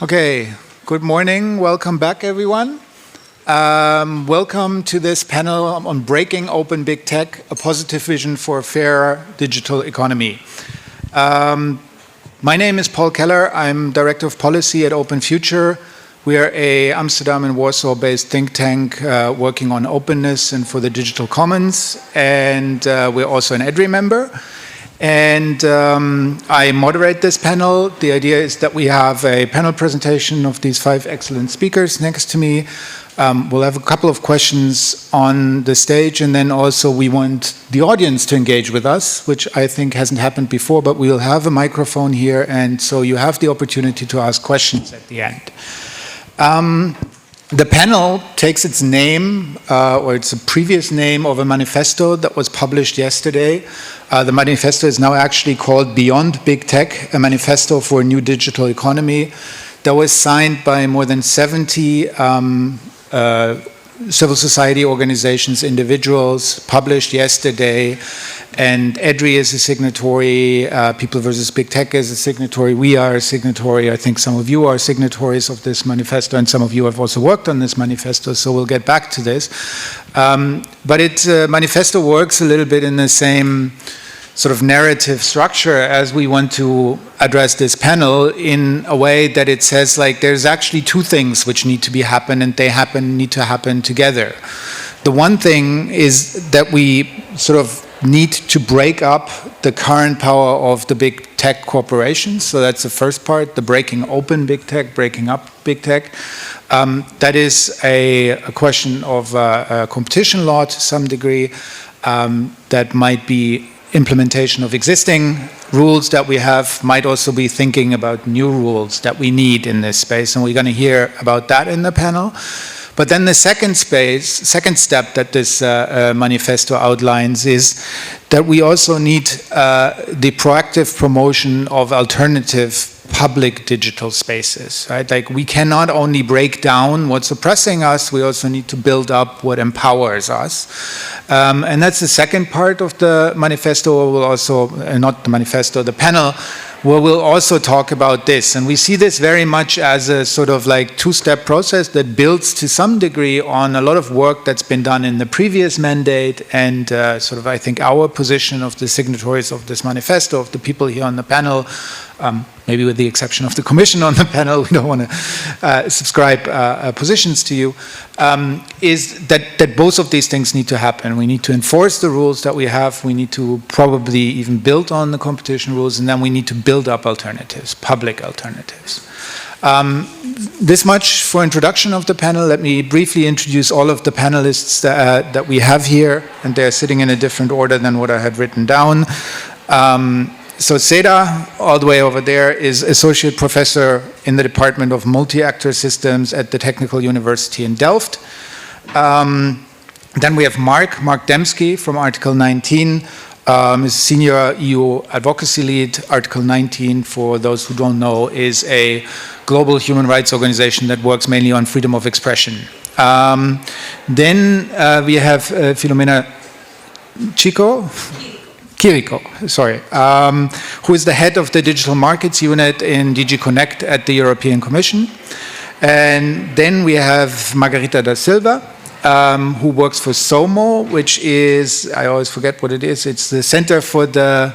Okay, good morning. Welcome back, everyone. Welcome to this panel on Breaking Open Big Tech, a positive vision for a fairer digital economy. My name is Paul Keller. I'm Director of Policy at Open Future. We are a Amsterdam and Warsaw-based think tank working on openness and for the digital commons, and we're also an EDRi member. And I moderate this panel. The idea is that we have a panel presentation of these 5 excellent speakers next to me. We'll have a couple of questions on the stage, and then also we want the audience to engage with us, which I think hasn't happened before, but we'll have a microphone here, and so you have the opportunity to ask questions at the end. The panel takes its name, or it's a previous name of a manifesto that was published yesterday. The manifesto is now actually called Beyond Big Tech, a manifesto for a new digital economy, that was signed by more than 70 civil society organizations, individuals, published yesterday, and EDRi is a signatory, People versus Big Tech is a signatory, we are a signatory, I think some of you are signatories of this manifesto, and some of you have also worked on this manifesto, so we'll get back to this. But manifesto works a little bit in the same sort of narrative structure as we want to address this panel, in a way that it says, like, there's actually 2 things which need to happen, and they need to happen together. The one thing is that we sort of need to break up the current power of the big tech corporations. So that's the first part, the breaking open big tech, breaking up big tech. That is a question of competition law to some degree. That might be implementation of existing rules that we have, might also be thinking about new rules that we need in this space, and we're going to hear about that in the panel. But then the second step that this manifesto outlines is that we also need the proactive promotion of alternative public digital spaces, right? Like, we cannot only break down what's oppressing us, we also need to build up what empowers us. And that's the second part of the manifesto. We'll also, not the manifesto, the panel, where we'll also talk about this. And we see this very much as a sort of like 2-step process that builds to some degree on a lot of work that's been done in the previous mandate, and sort of, I think, our position of the signatories of this manifesto, of the people here on the panel, maybe with the exception of the commission on the panel, we don't want to subscribe positions to you, is that both of these things need to happen. We need to enforce the rules that we have, we need to probably even build on the competition rules, and then we need to build up alternatives, public alternatives. This much for introduction of the panel. Let me briefly introduce all of the panelists that we have here, and they're sitting in a different order than what I had written down. So Seda, all the way over there, is Associate Professor in the Department of Multi-Actor Systems at the Technical University in Delft. Then we have Mark Dembski from Article 19, is Senior EU Advocacy Lead. Article 19, for those who don't know, is a global human rights organization that works mainly on freedom of expression. Then we have Filomena Chirico, sorry, who is the head of the Digital Markets Unit in DG Connect at the European Commission. And then we have Margarita da Silva, who works for SOMO, which is, I always forget what it is, it's the Center for the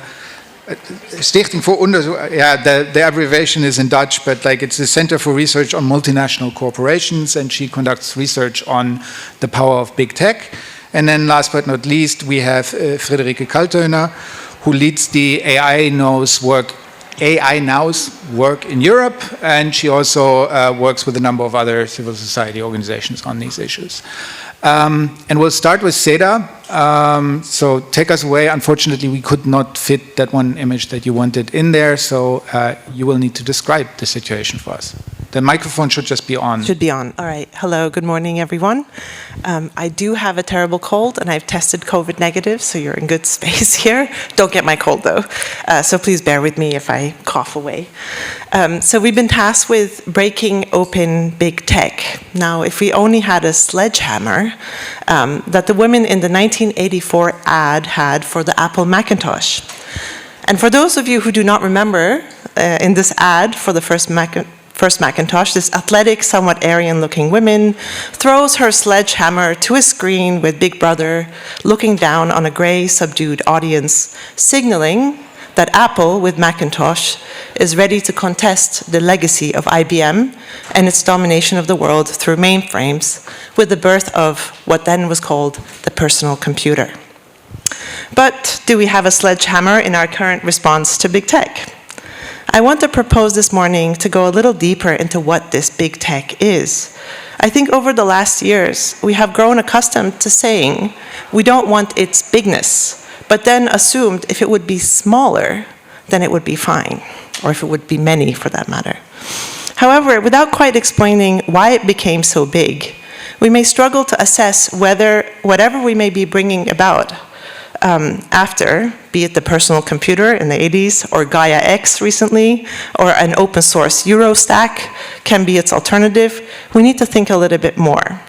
Stichting voor Onderzoek, yeah, the abbreviation is in Dutch, but like, it's the Center for Research on Multinational Corporations, and she conducts research on the power of big tech. And then last but not least, we have Friederike Kaltöner, who leads the AI Now's work in Europe, and she also works with a number of other civil society organizations on these issues. And we'll start with Seda. So take us away. Unfortunately, we could not fit that one image that you wanted in there, so you will need to describe the situation for us. The microphone should just be on. Should be on. All right. Hello. Good morning, everyone. I do have a terrible cold, and I've tested COVID negative, so you're in good space here. Don't get my cold, though. So please bear with me if I cough away. So we've been tasked with breaking open big tech. Now, if we only had a sledgehammer that the women in the 1984 ad had for the Apple Macintosh. And for those of you who do not remember, in this ad for the first first Macintosh, this athletic, somewhat Aryan-looking woman throws her sledgehammer to a screen with Big Brother looking down on a gray, subdued audience, signaling that Apple, with Macintosh, is ready to contest the legacy of IBM and its domination of the world through mainframes with the birth of what then was called the personal computer. But do we have a sledgehammer in our current response to big tech? I want to propose this morning to go a little deeper into what this big tech is. I think over the last years, we have grown accustomed to saying we don't want its bigness, but then assumed if it would be smaller, then it would be fine, or if it would be many for that matter. However, without quite explaining why it became so big, we may struggle to assess whether whatever we may be bringing about after, be it the personal computer in the 80s, or Gaia X recently, or an open source Eurostack can be its alternative, we need to think a little bit more.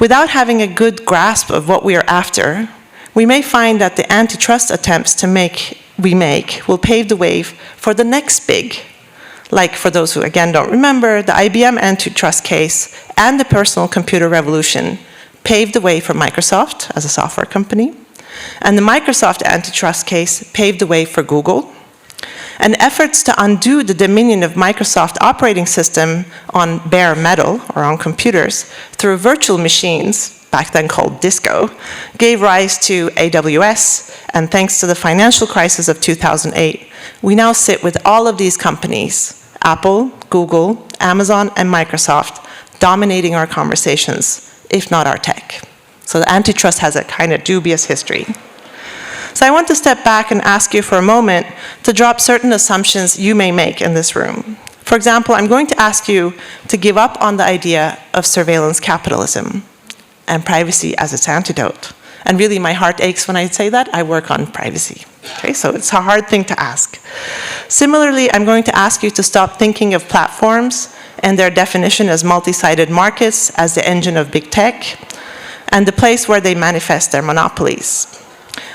Without having a good grasp of what we are after, we may find that the antitrust attempts we make will pave the way for the next big. Like, for those who again don't remember, the IBM antitrust case and the personal computer revolution paved the way for Microsoft as a software company. And the Microsoft antitrust case paved the way for Google. And efforts to undo the dominion of Microsoft operating system on bare metal, or on computers, through virtual machines, back then called Disco, gave rise to AWS, and thanks to the financial crisis of 2008, we now sit with all of these companies, Apple, Google, Amazon, and Microsoft, dominating our conversations, if not our tech. So the antitrust has a kind of dubious history. So I want to step back and ask you for a moment to drop certain assumptions you may make in this room. For example, I'm going to ask you to give up on the idea of surveillance capitalism and privacy as its antidote. And really, my heart aches when I say that. I work on privacy. Okay, so it's a hard thing to ask. Similarly, I'm going to ask you to stop thinking of platforms and their definition as multi-sided markets as the engine of big tech, and the place where they manifest their monopolies.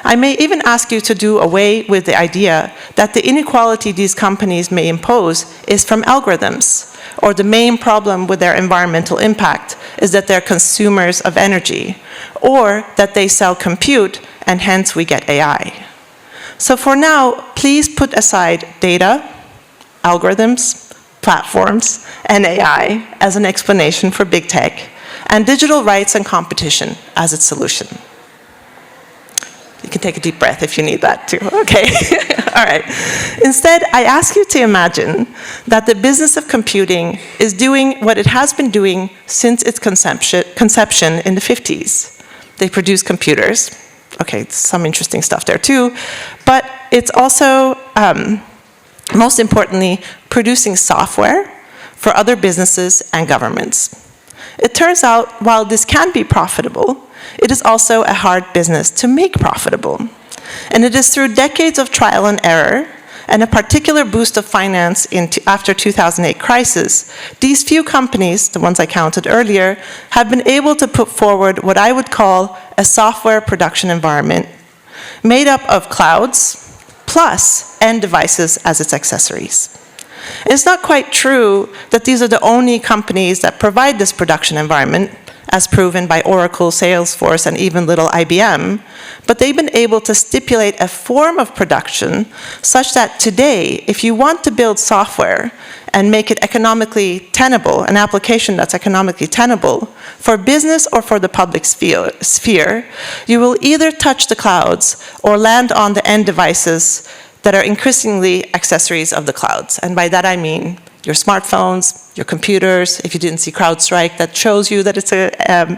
I may even ask you to do away with the idea that the inequality these companies may impose is from algorithms, or the main problem with their environmental impact is that they're consumers of energy, or that they sell compute and hence we get AI. So for now, please put aside data, algorithms, platforms, and AI as an explanation for big tech, and digital rights and competition as its solution. You can take a deep breath if you need that too. Okay, all right. Instead, I ask you to imagine that the business of computing is doing what it has been doing since its conception in the 50s. They produce computers. Okay, some interesting stuff there too. But it's also, most importantly, producing software for other businesses and governments. It turns out, while this can be profitable, it is also a hard business to make profitable. And it is through decades of trial and error and a particular boost of finance after 2008 crisis, these few companies, the ones I counted earlier, have been able to put forward what I would call a software production environment made up of clouds plus end devices as its accessories. It's not quite true that these are the only companies that provide this production environment, as proven by Oracle, Salesforce, and even little IBM, but they've been able to stipulate a form of production such that today, if you want to build software and make it economically tenable, an application that's economically tenable, for business or for the public sphere, you will either touch the clouds or land on the end devices that are increasingly accessories of the clouds. And by that I mean your smartphones, your computers, if you didn't see CrowdStrike, that shows you that it's an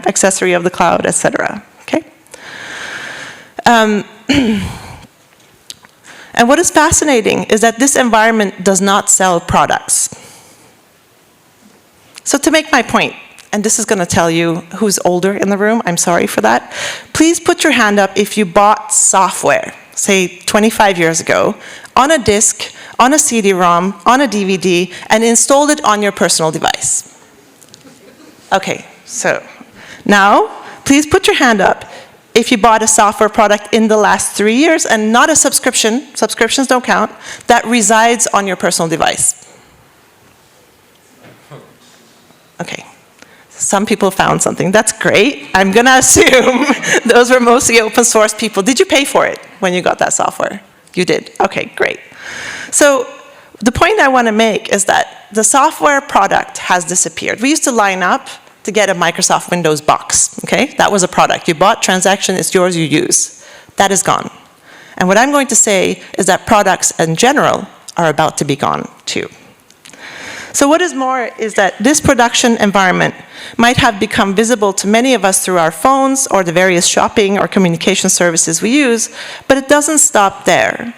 accessory of the cloud, etc. Okay? And what is fascinating is that this environment does not sell products. So to make my point, and this is going to tell you who's older in the room, I'm sorry for that, please put your hand up if you bought software, say 25 years ago, on a disk, on a CD-ROM, on a DVD, and installed it on your personal device. Okay, so now, please put your hand up if you bought a software product in the last 3 years and not a subscription, subscriptions don't count, that resides on your personal device. Okay. Some people found something. That's great. I'm going to assume those were mostly open source people. Did you pay for it when you got that software? You did. Okay, great. So the point I want to make is that the software product has disappeared. We used to line up to get a Microsoft Windows box, okay? That was a product. You bought, transaction, it's yours, you use. That is gone. And what I'm going to say is that products in general are about to be gone too. So what is more is that this production environment might have become visible to many of us through our phones or the various shopping or communication services we use, but it doesn't stop there.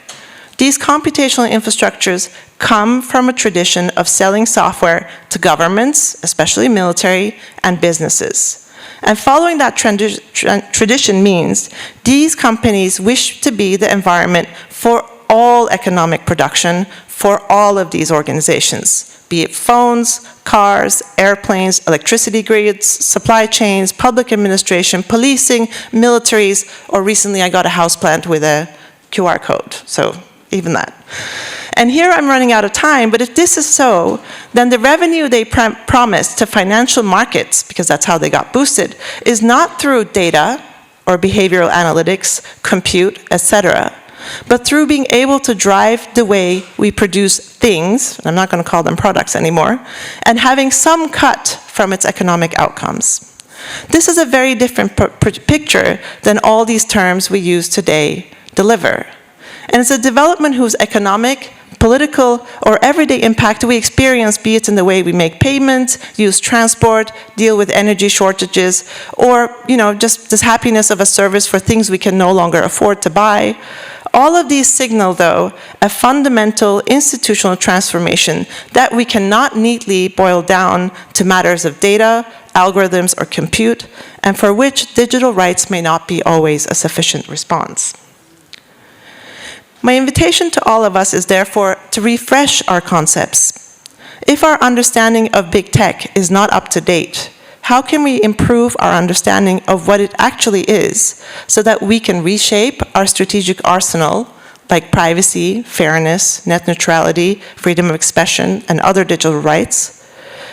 These computational infrastructures come from a tradition of selling software to governments, especially military, and businesses. And following that tradition means these companies wish to be the environment for all economic production for all of these organizations, be it phones, cars, airplanes, electricity grids, supply chains, public administration, policing, militaries, or recently I got a houseplant with a QR code, so even that. And here I'm running out of time, but if this is so, then the revenue they promised to financial markets, because that's how they got boosted, is not through data or behavioral analytics, compute, etc., but through being able to drive the way we produce things, I'm not going to call them products anymore, and having some cut from its economic outcomes. This is a very different picture than all these terms we use today deliver. And it's a development whose economic, political, or everyday impact we experience, be it in the way we make payments, use transport, deal with energy shortages, or just this happiness of a service for things we can no longer afford to buy. All of these signal, though, a fundamental institutional transformation that we cannot neatly boil down to matters of data, algorithms, or compute, and for which digital rights may not be always a sufficient response. My invitation to all of us is therefore to refresh our concepts. If our understanding of big tech is not up to date, how can we improve our understanding of what it actually is so that we can reshape our strategic arsenal, like privacy, fairness, net neutrality, freedom of expression, and other digital rights?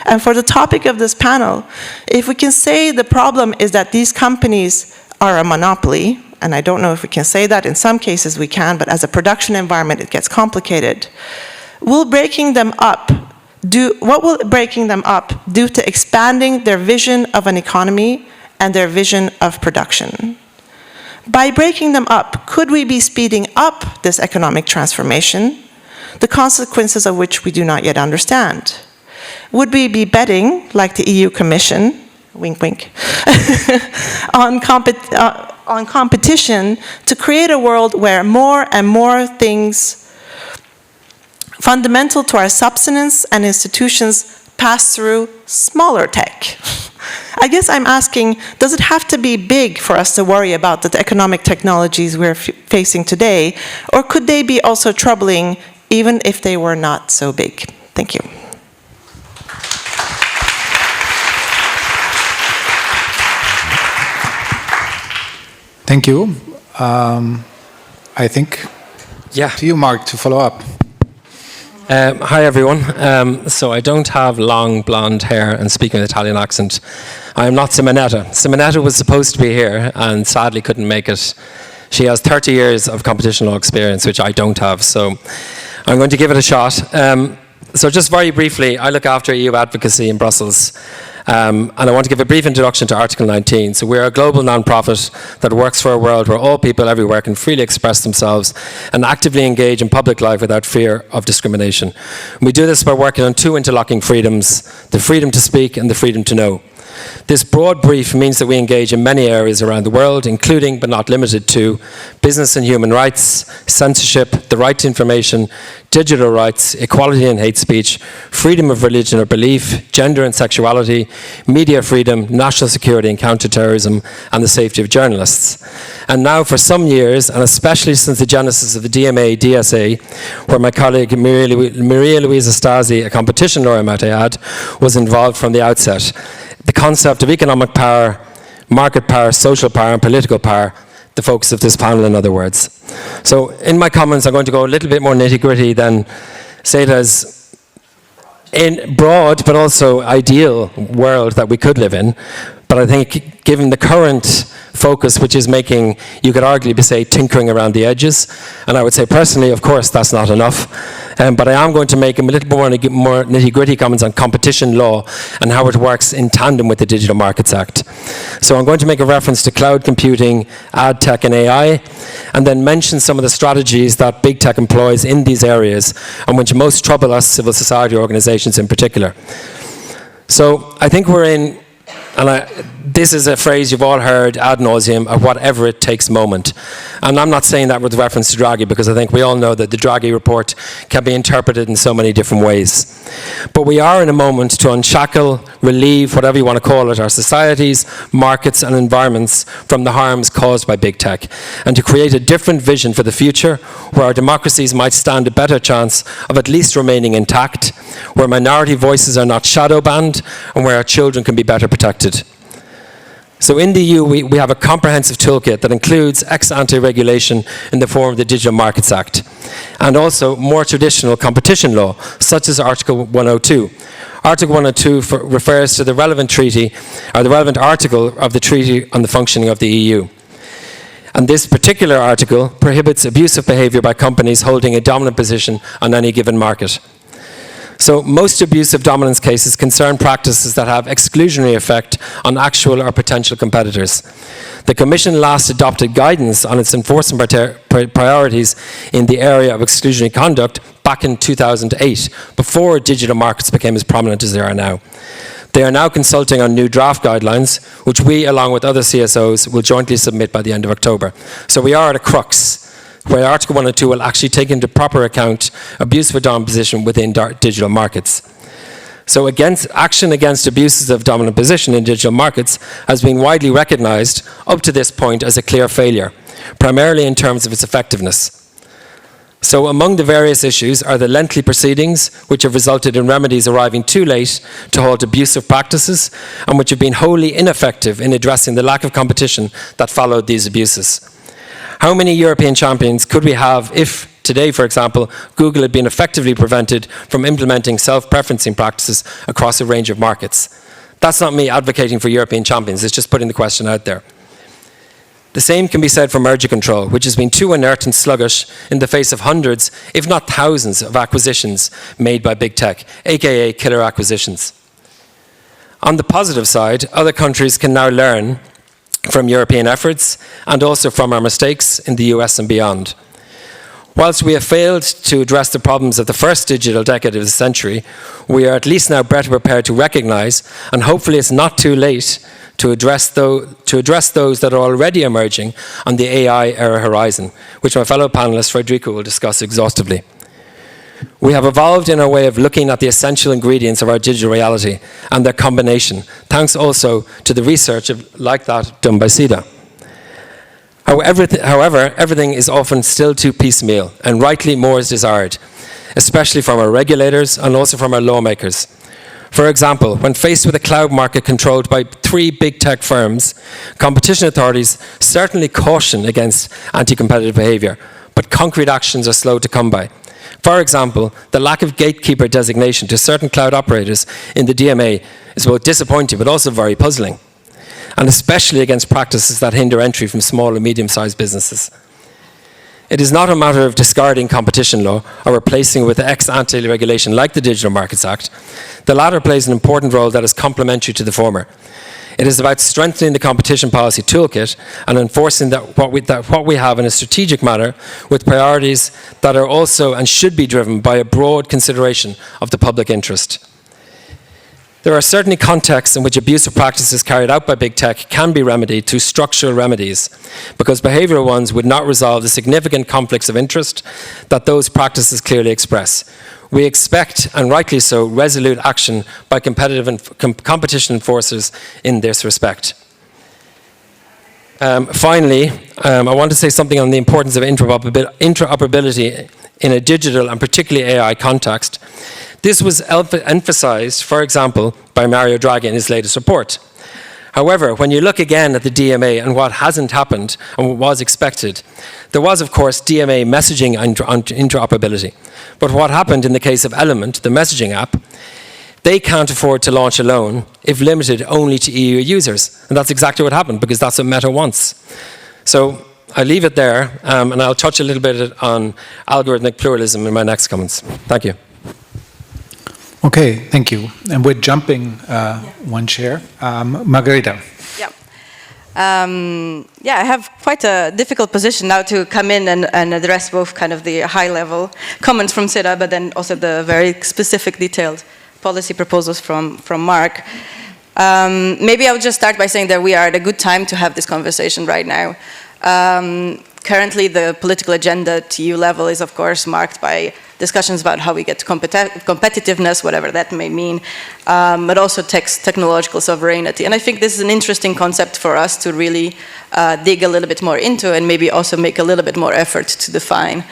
And for the topic of this panel, if we can say the problem is that these companies are a monopoly, and I don't know if we can say that, in some cases we can, but as a production environment it gets complicated, what will breaking them up do to expanding their vision of an economy and their vision of production? By breaking them up, could we be speeding up this economic transformation, the consequences of which we do not yet understand? Would we be betting, like the EU Commission, wink wink, on competition to create a world where more and more things fundamental to our subsistence and institutions pass through smaller tech? I guess I'm asking, does it have to be big for us to worry about the economic technologies we're facing today, or could they be also troubling even if they were not so big? Thank you. Thank you. I think to you, Mark, to follow up. Hi, everyone. So I don't have long blonde hair and speak an Italian accent. I am not Simonetta. Simonetta was supposed to be here and sadly couldn't make it. She has 30 years of competition law experience, which I don't have, so I'm going to give it a shot. So just very briefly, I look after EU advocacy in Brussels. And I want to give a brief introduction to Article 19. So we're a global non-profit that works for a world where all people everywhere can freely express themselves and actively engage in public life without fear of discrimination. We do this by working on two interlocking freedoms, the freedom to speak and the freedom to know. This broad brief means that we engage in many areas around the world, including but not limited to business and human rights, censorship, the right to information, digital rights, equality and hate speech, freedom of religion or belief, gender and sexuality, media freedom, national security and counterterrorism, and the safety of journalists. And now for some years, and especially since the genesis of the DMA-DSA, where my colleague Maria Luisa Stasi, a competition lawyer might I add, was involved from the outset, the concept of economic power, market power, social power, and political power, the focus of this panel, in other words. So in my comments, I'm going to go a little bit more nitty-gritty than Seda's in broad but also ideal world that we could live in. But I think given the current focus, which is making, you could arguably say, tinkering around the edges, and I would say personally, of course, that's not enough. But I am going to make a little more nitty-gritty comments on competition law and how it works in tandem with the Digital Markets Act. So I'm going to make a reference to cloud computing, ad tech and AI, and then mention some of the strategies that big tech employs in these areas and which most trouble us civil society organizations in particular. So I think we're in, this is a phrase you've all heard ad nauseum, a whatever it takes moment. And I'm not saying that with reference to Draghi, because I think we all know that the Draghi report can be interpreted in so many different ways. But we are in a moment to unshackle, relieve, whatever you want to call it, our societies, markets and environments from the harms caused by big tech, and to create a different vision for the future where our democracies might stand a better chance of at least remaining intact, where minority voices are not shadow banned, and where our children can be better protected. So in the EU, we have a comprehensive toolkit that includes ex-ante regulation in the form of the Digital Markets Act, and also more traditional competition law, such as Article 102. Article 102 refers to the relevant treaty, or the relevant article of the Treaty on the Functioning of the EU. And this particular article prohibits abusive behaviour by companies holding a dominant position on any given market. So most abusive dominance cases concern practices that have exclusionary effect on actual or potential competitors. The Commission last adopted guidance on its enforcement priorities in the area of exclusionary conduct back in 2008, before digital markets became as prominent as they are now. They are now consulting on new draft guidelines, which we, along with other CSOs, will jointly submit by the end of October. So we are at a crux, where Article 102 will actually take into proper account abuse of dominant position within digital markets. So action against abuses of dominant position in digital markets has been widely recognised up to this point as a clear failure, primarily in terms of its effectiveness. So among the various issues are the lengthy proceedings, which have resulted in remedies arriving too late to halt abusive practices, and which have been wholly ineffective in addressing the lack of competition that followed these abuses. How many European champions could we have if, today, for example, Google had been effectively prevented from implementing self-preferencing practices across a range of markets? That's not me advocating for European champions, it's just putting the question out there. The same can be said for merger control, which has been too inert and sluggish in the face of hundreds, if not thousands, of acquisitions made by big tech, aka killer acquisitions. On the positive side, other countries can now learn from European efforts and also from our mistakes in the US and beyond. Whilst we have failed to address the problems of the first digital decade of the century, we are at least now better prepared to recognise, and hopefully it's not too late, to address those that are already emerging on the AI era horizon, which my fellow panelist Frederica will discuss exhaustively. We have evolved in our way of looking at the essential ingredients of our digital reality and their combination, thanks also to the research like that done by Seda. However, everything is often still too piecemeal, and rightly more is desired, especially from our regulators and also from our lawmakers. For example, when faced with a cloud market controlled by 3 big tech firms, competition authorities certainly caution against anti-competitive behaviour, but concrete actions are slow to come by. For example, the lack of gatekeeper designation to certain cloud operators in the DMA is both disappointing but also very puzzling, and especially against practices that hinder entry from small and medium-sized businesses. It is not a matter of discarding competition law or replacing it with ex-ante regulation like the Digital Markets Act. The latter plays an important role that is complementary to the former. It is about strengthening the competition policy toolkit and enforcing what we have in a strategic manner, with priorities that are also and should be driven by a broad consideration of the public interest. There are certainly contexts in which abusive practices carried out by big tech can be remedied through structural remedies, because behavioural ones would not resolve the significant conflicts of interest that those practices clearly express. We expect, and rightly so, resolute action by competitive and competition enforcers in this respect. Finally, I want to say something on the importance of interoperability in a digital and particularly AI context. This was emphasized, for example, by Mario Draghi in his latest report. However, when you look again at the DMA and what hasn't happened and what was expected, there was, of course, DMA messaging interoperability. But what happened in the case of Element, the messaging app, they can't afford to launch alone if limited only to EU users. And that's exactly what happened, because that's what Meta wants. So I'll leave it there, and I'll touch a little bit on algorithmic pluralism in my next comments. Thank you. Okay, thank you. And we're jumping one chair. Margarita. Yeah, I have quite a difficult position now to come in and address both kind of the high-level comments from Seda, but then also the very specific, detailed policy proposals from Mark. Maybe I would just start by saying that we are at a good time to have this conversation right now. Currently, the political agenda at EU level is, of course, marked by discussions about how we get to competitiveness, whatever that may mean, but also technological sovereignty. And I think this is an interesting concept for us to really dig a little bit more into, and maybe also make a little bit more effort to define.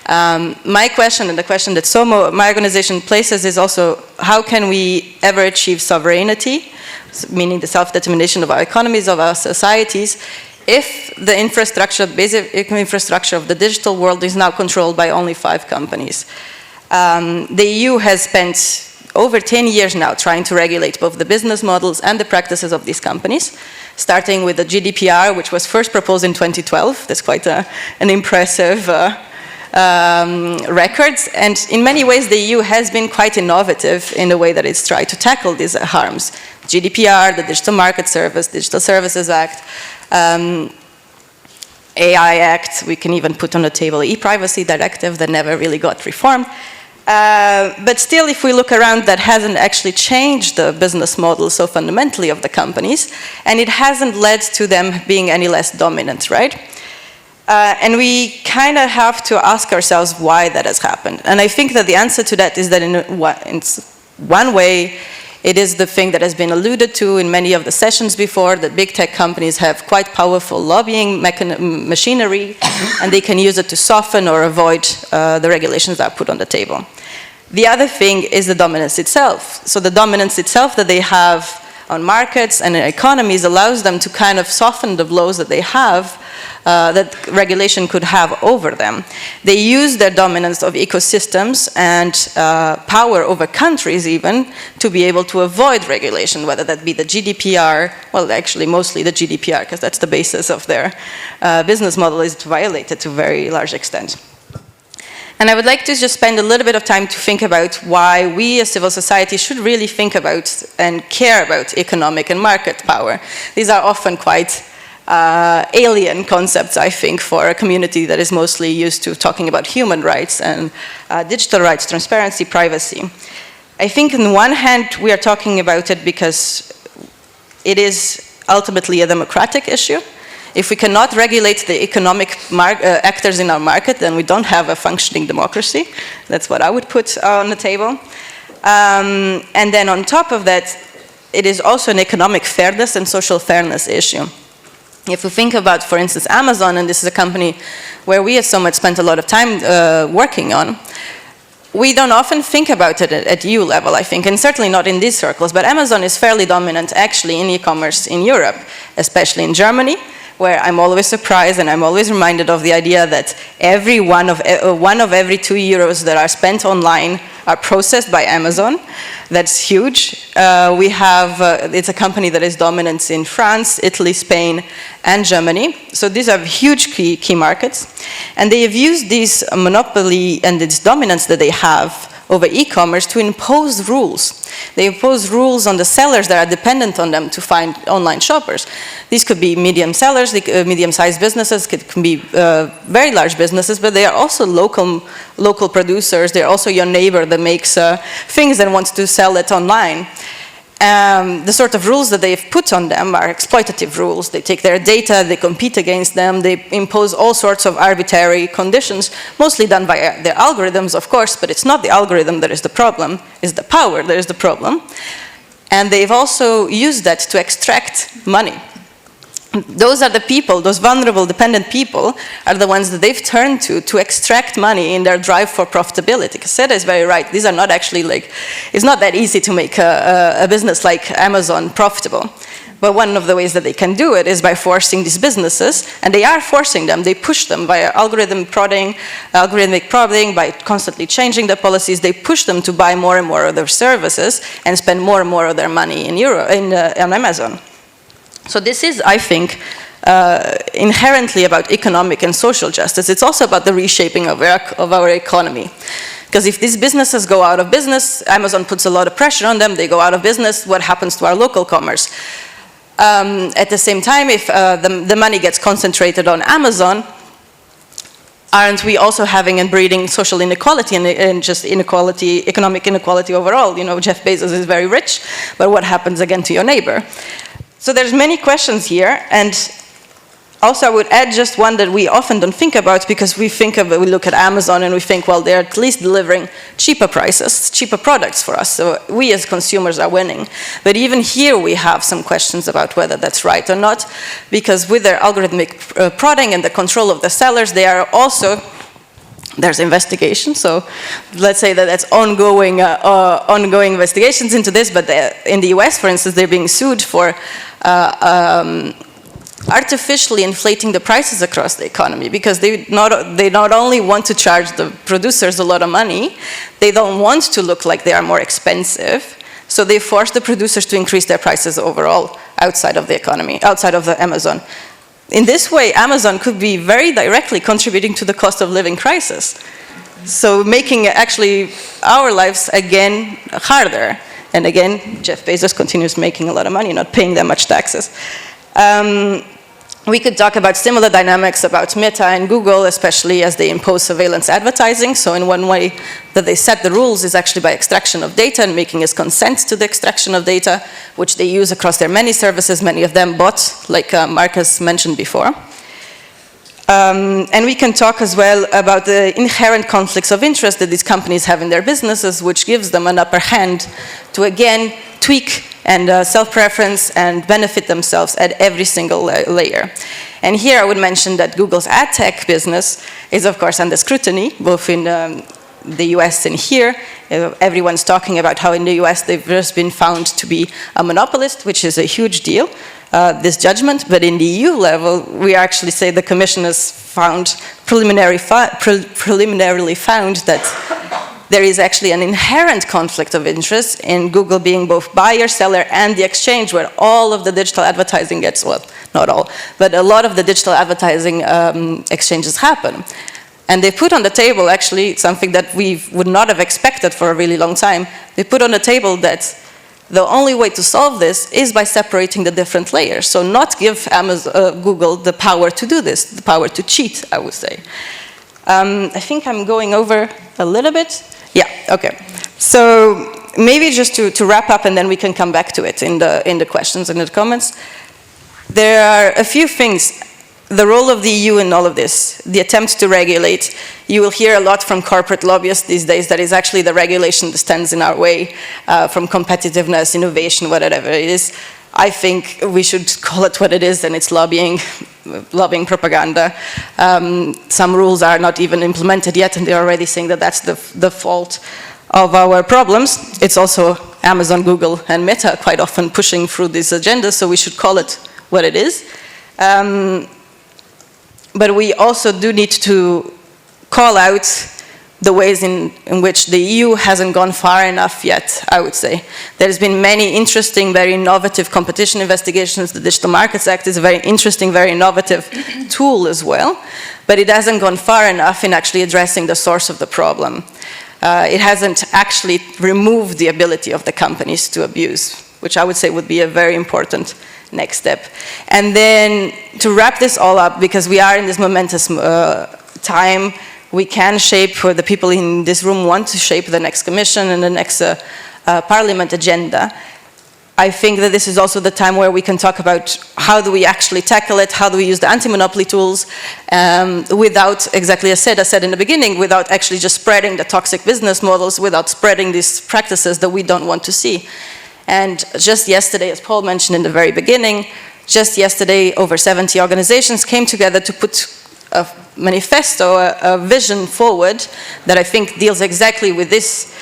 My question, and the question that SOMO, my organization, places, is also how can we ever achieve sovereignty, meaning the self-determination of our economies, of our societies, if the infrastructure, basic infrastructure of the digital world is now controlled by only 5 companies. The EU has spent over 10 years now trying to regulate both the business models and the practices of these companies, starting with the GDPR, which was first proposed in 2012. That's quite an impressive record. And in many ways, the EU has been quite innovative in the way that it's tried to tackle these harms. GDPR, the Digital Market Service, Digital Services Act, AI Act, we can even put on the table e-privacy directive that never really got reformed. But still, if we look around, that hasn't actually changed the business model so fundamentally of the companies, and it hasn't led to them being any less dominant, right? And we kind of have to ask ourselves why that has happened. And I think that the answer to that is that in one way, it is the thing that has been alluded to in many of the sessions before, that big tech companies have quite powerful lobbying machinery, and they can use it to soften or avoid the regulations that are put on the table. The other thing is the dominance itself. So the dominance itself that they have on markets and in economies allows them to kind of soften the blows that they have, that regulation could have over them. They use their dominance of ecosystems and power over countries even to be able to avoid regulation, whether that be the GDPR, well, actually mostly the GDPR, because that's the basis of their business model, is violated to a very large extent. And I would like to just spend a little bit of time to think about why we as civil society should really think about and care about economic and market power. These are often quite alien concepts, I think, for a community that is mostly used to talking about human rights and digital rights, transparency, privacy. I think on one hand, we are talking about it because it is ultimately a democratic issue. If we cannot regulate the economic actors in our market, then we don't have a functioning democracy. That's what I would put on the table. And then on top of that, it is also an economic fairness and social fairness issue. If we think about, for instance, Amazon, and this is a company where we at SOMO spent a lot of time working on, we don't often think about it at EU level, I think, and certainly not in these circles, but Amazon is fairly dominant actually in e-commerce in Europe, especially in Germany, where I'm always surprised and I'm always reminded of the idea that one of every 2 euros that are spent online are processed by Amazon. That's huge. We have, it's a company that is dominant in France, Italy, Spain, and Germany. So these are huge key markets. And they have used this monopoly and its dominance that they have over e-commerce to impose rules. They impose rules on the sellers that are dependent on them to find online shoppers. These could be medium sellers, medium-sized businesses, can be very large businesses, but they are also local producers. They're also your neighbor that makes things and wants to sell it online. The sort of rules that they've put on them are exploitative rules. They take their data, they compete against them, they impose all sorts of arbitrary conditions, mostly done by their algorithms, of course, but it's not the algorithm that is the problem, it's the power that is the problem. And they've also used that to extract money. Those are the people, those vulnerable, dependent people, are the ones that they've turned to extract money in their drive for profitability. Because Seda is very right. These are not actually it's not that easy to make a business like Amazon profitable. But one of the ways that they can do it is by forcing these businesses, and they are forcing them, they push them via algorithmic prodding, by constantly changing the policies, they push them to buy more and more of their services and spend more and more of their money on Amazon. So this is, I think, inherently about economic and social justice. It's also about the reshaping of our economy. Because if these businesses go out of business, Amazon puts a lot of pressure on them, they go out of business, what happens to our local commerce? At the same time, if the money gets concentrated on Amazon, aren't we also having and breeding social inequality and just inequality, economic inequality overall? You know, Jeff Bezos is very rich, but what happens again to your neighbor? So there's many questions here, and also I would add just one that we often don't think about, because we look at Amazon and we think, well, they're at least delivering cheaper prices, cheaper products for us, so we as consumers are winning. But even here we have some questions about whether that's right or not, because with their algorithmic prodding and the control of the sellers, they are also, there's investigation, so let's say that that's ongoing investigations into this, but in the US, for instance, they're being sued for artificially inflating the prices across the economy, because they not only want to charge the producers a lot of money, they don't want to look like they are more expensive, so they force the producers to increase their prices overall outside of the economy, outside of the Amazon. In this way, Amazon could be very directly contributing to the cost of living crisis, so making actually our lives again harder. And again, Jeff Bezos continues making a lot of money, not paying that much taxes. We could talk about similar dynamics about Meta and Google, especially as they impose surveillance advertising. So in one way that they set the rules is actually by extraction of data and making us consent to the extraction of data, which they use across their many services, many of them bought, like Marcus mentioned before. And we can talk as well about the inherent conflicts of interest that these companies have in their businesses, which gives them an upper hand to, again, tweak and self-preference and benefit themselves at every single layer. And here I would mention that Google's ad tech business is, of course, under scrutiny, both in the US and here. Everyone's talking about how in the US they've just been found to be a monopolist, which is a huge deal, this judgment. But in the EU level, we actually say the Commission has found, preliminarily found that there is actually an inherent conflict of interest in Google being both buyer, seller, and the exchange where all of the digital advertising gets, well, not all, but a lot of the digital advertising exchanges happen. And they put on the table actually something that we would not have expected for a really long time. They put on the table that the only way to solve this is by separating the different layers. So not give Google the power to do this, the power to cheat, I would say. I think I'm going over a little bit. Yeah, okay. So maybe just to wrap up, and then we can come back to it in the questions and the comments. There are a few things. The role of the EU in all of this, the attempt to regulate. You will hear a lot from corporate lobbyists these days that is actually the regulation that stands in our way from competitiveness, innovation, whatever it is. I think we should call it what it is, and it's lobbying propaganda. Some rules are not even implemented yet, and they're already saying that that's the fault of our problems. It's also Amazon, Google, and Meta quite often pushing through these agendas, so we should call it what it is. But we also do need to call out the ways in which the EU hasn't gone far enough yet, I would say. There's been many interesting, very innovative competition investigations. The Digital Markets Act is a very interesting, very innovative tool as well, but it hasn't gone far enough in actually addressing the source of the problem. It hasn't actually removed the ability of the companies to abuse, which I would say would be a very important next step. And then to wrap this all up, because we are in this momentous time, we can shape, for the people in this room want to shape the next commission and the next parliament agenda. I think that this is also the time where we can talk about how do we actually tackle it, how do we use the anti-monopoly tools without, exactly as Seda said in the beginning, without actually just spreading the toxic business models, without spreading these practices that we don't want to see. And just yesterday, as Paul mentioned in the very beginning, just yesterday over 70 organizations came together to put a manifesto, a vision forward that I think deals exactly with this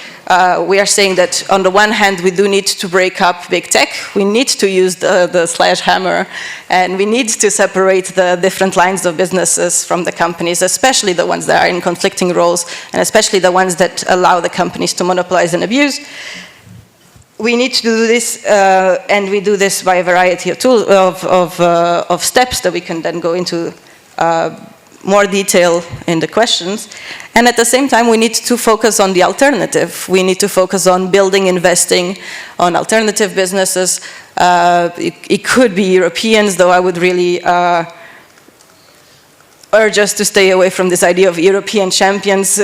we are saying that on the one hand, we do need to break up big tech. We need to use the sledgehammer, and we need to separate the different lines of businesses from the companies, especially the ones that are in conflicting roles, and especially the ones that allow the companies to monopolize and abuse. We need to do this, and we do this by a variety of tools, of steps that we can then go into more detail in the questions. And at the same time, we need to focus on the alternative. We need to focus on building, investing on alternative businesses. It could be Europeans, though I would really urge us to stay away from this idea of European champions.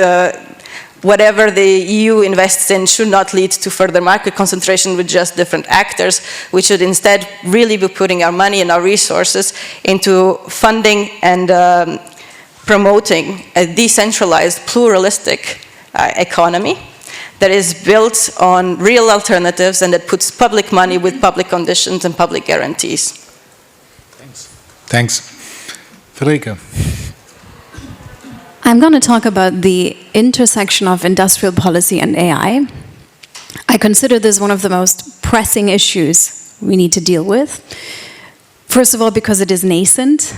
Whatever the EU invests in should not lead to further market concentration with just different actors. We should instead really be putting our money and our resources into funding and promoting a decentralized, pluralistic economy that is built on real alternatives and that puts public money with public conditions and public guarantees. Thanks. Friederike. I'm going to talk about the intersection of industrial policy and AI. I consider this one of the most pressing issues we need to deal with. First of all, because it is nascent,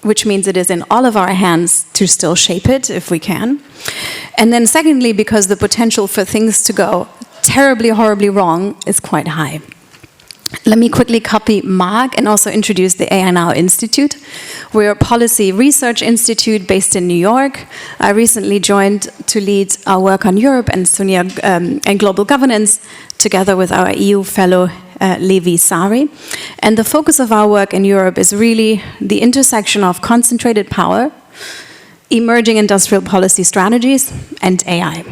which means it is in all of our hands to still shape it if we can. And then secondly, because the potential for things to go terribly, horribly wrong is quite high. Let me quickly copy Mark and also introduce the AI Now Institute. We're a policy research institute based in New York. I recently joined to lead our work on Europe and and global governance together with our EU fellow Levi Sari. And the focus of our work in Europe is really the intersection of concentrated power, emerging industrial policy strategies, and AI.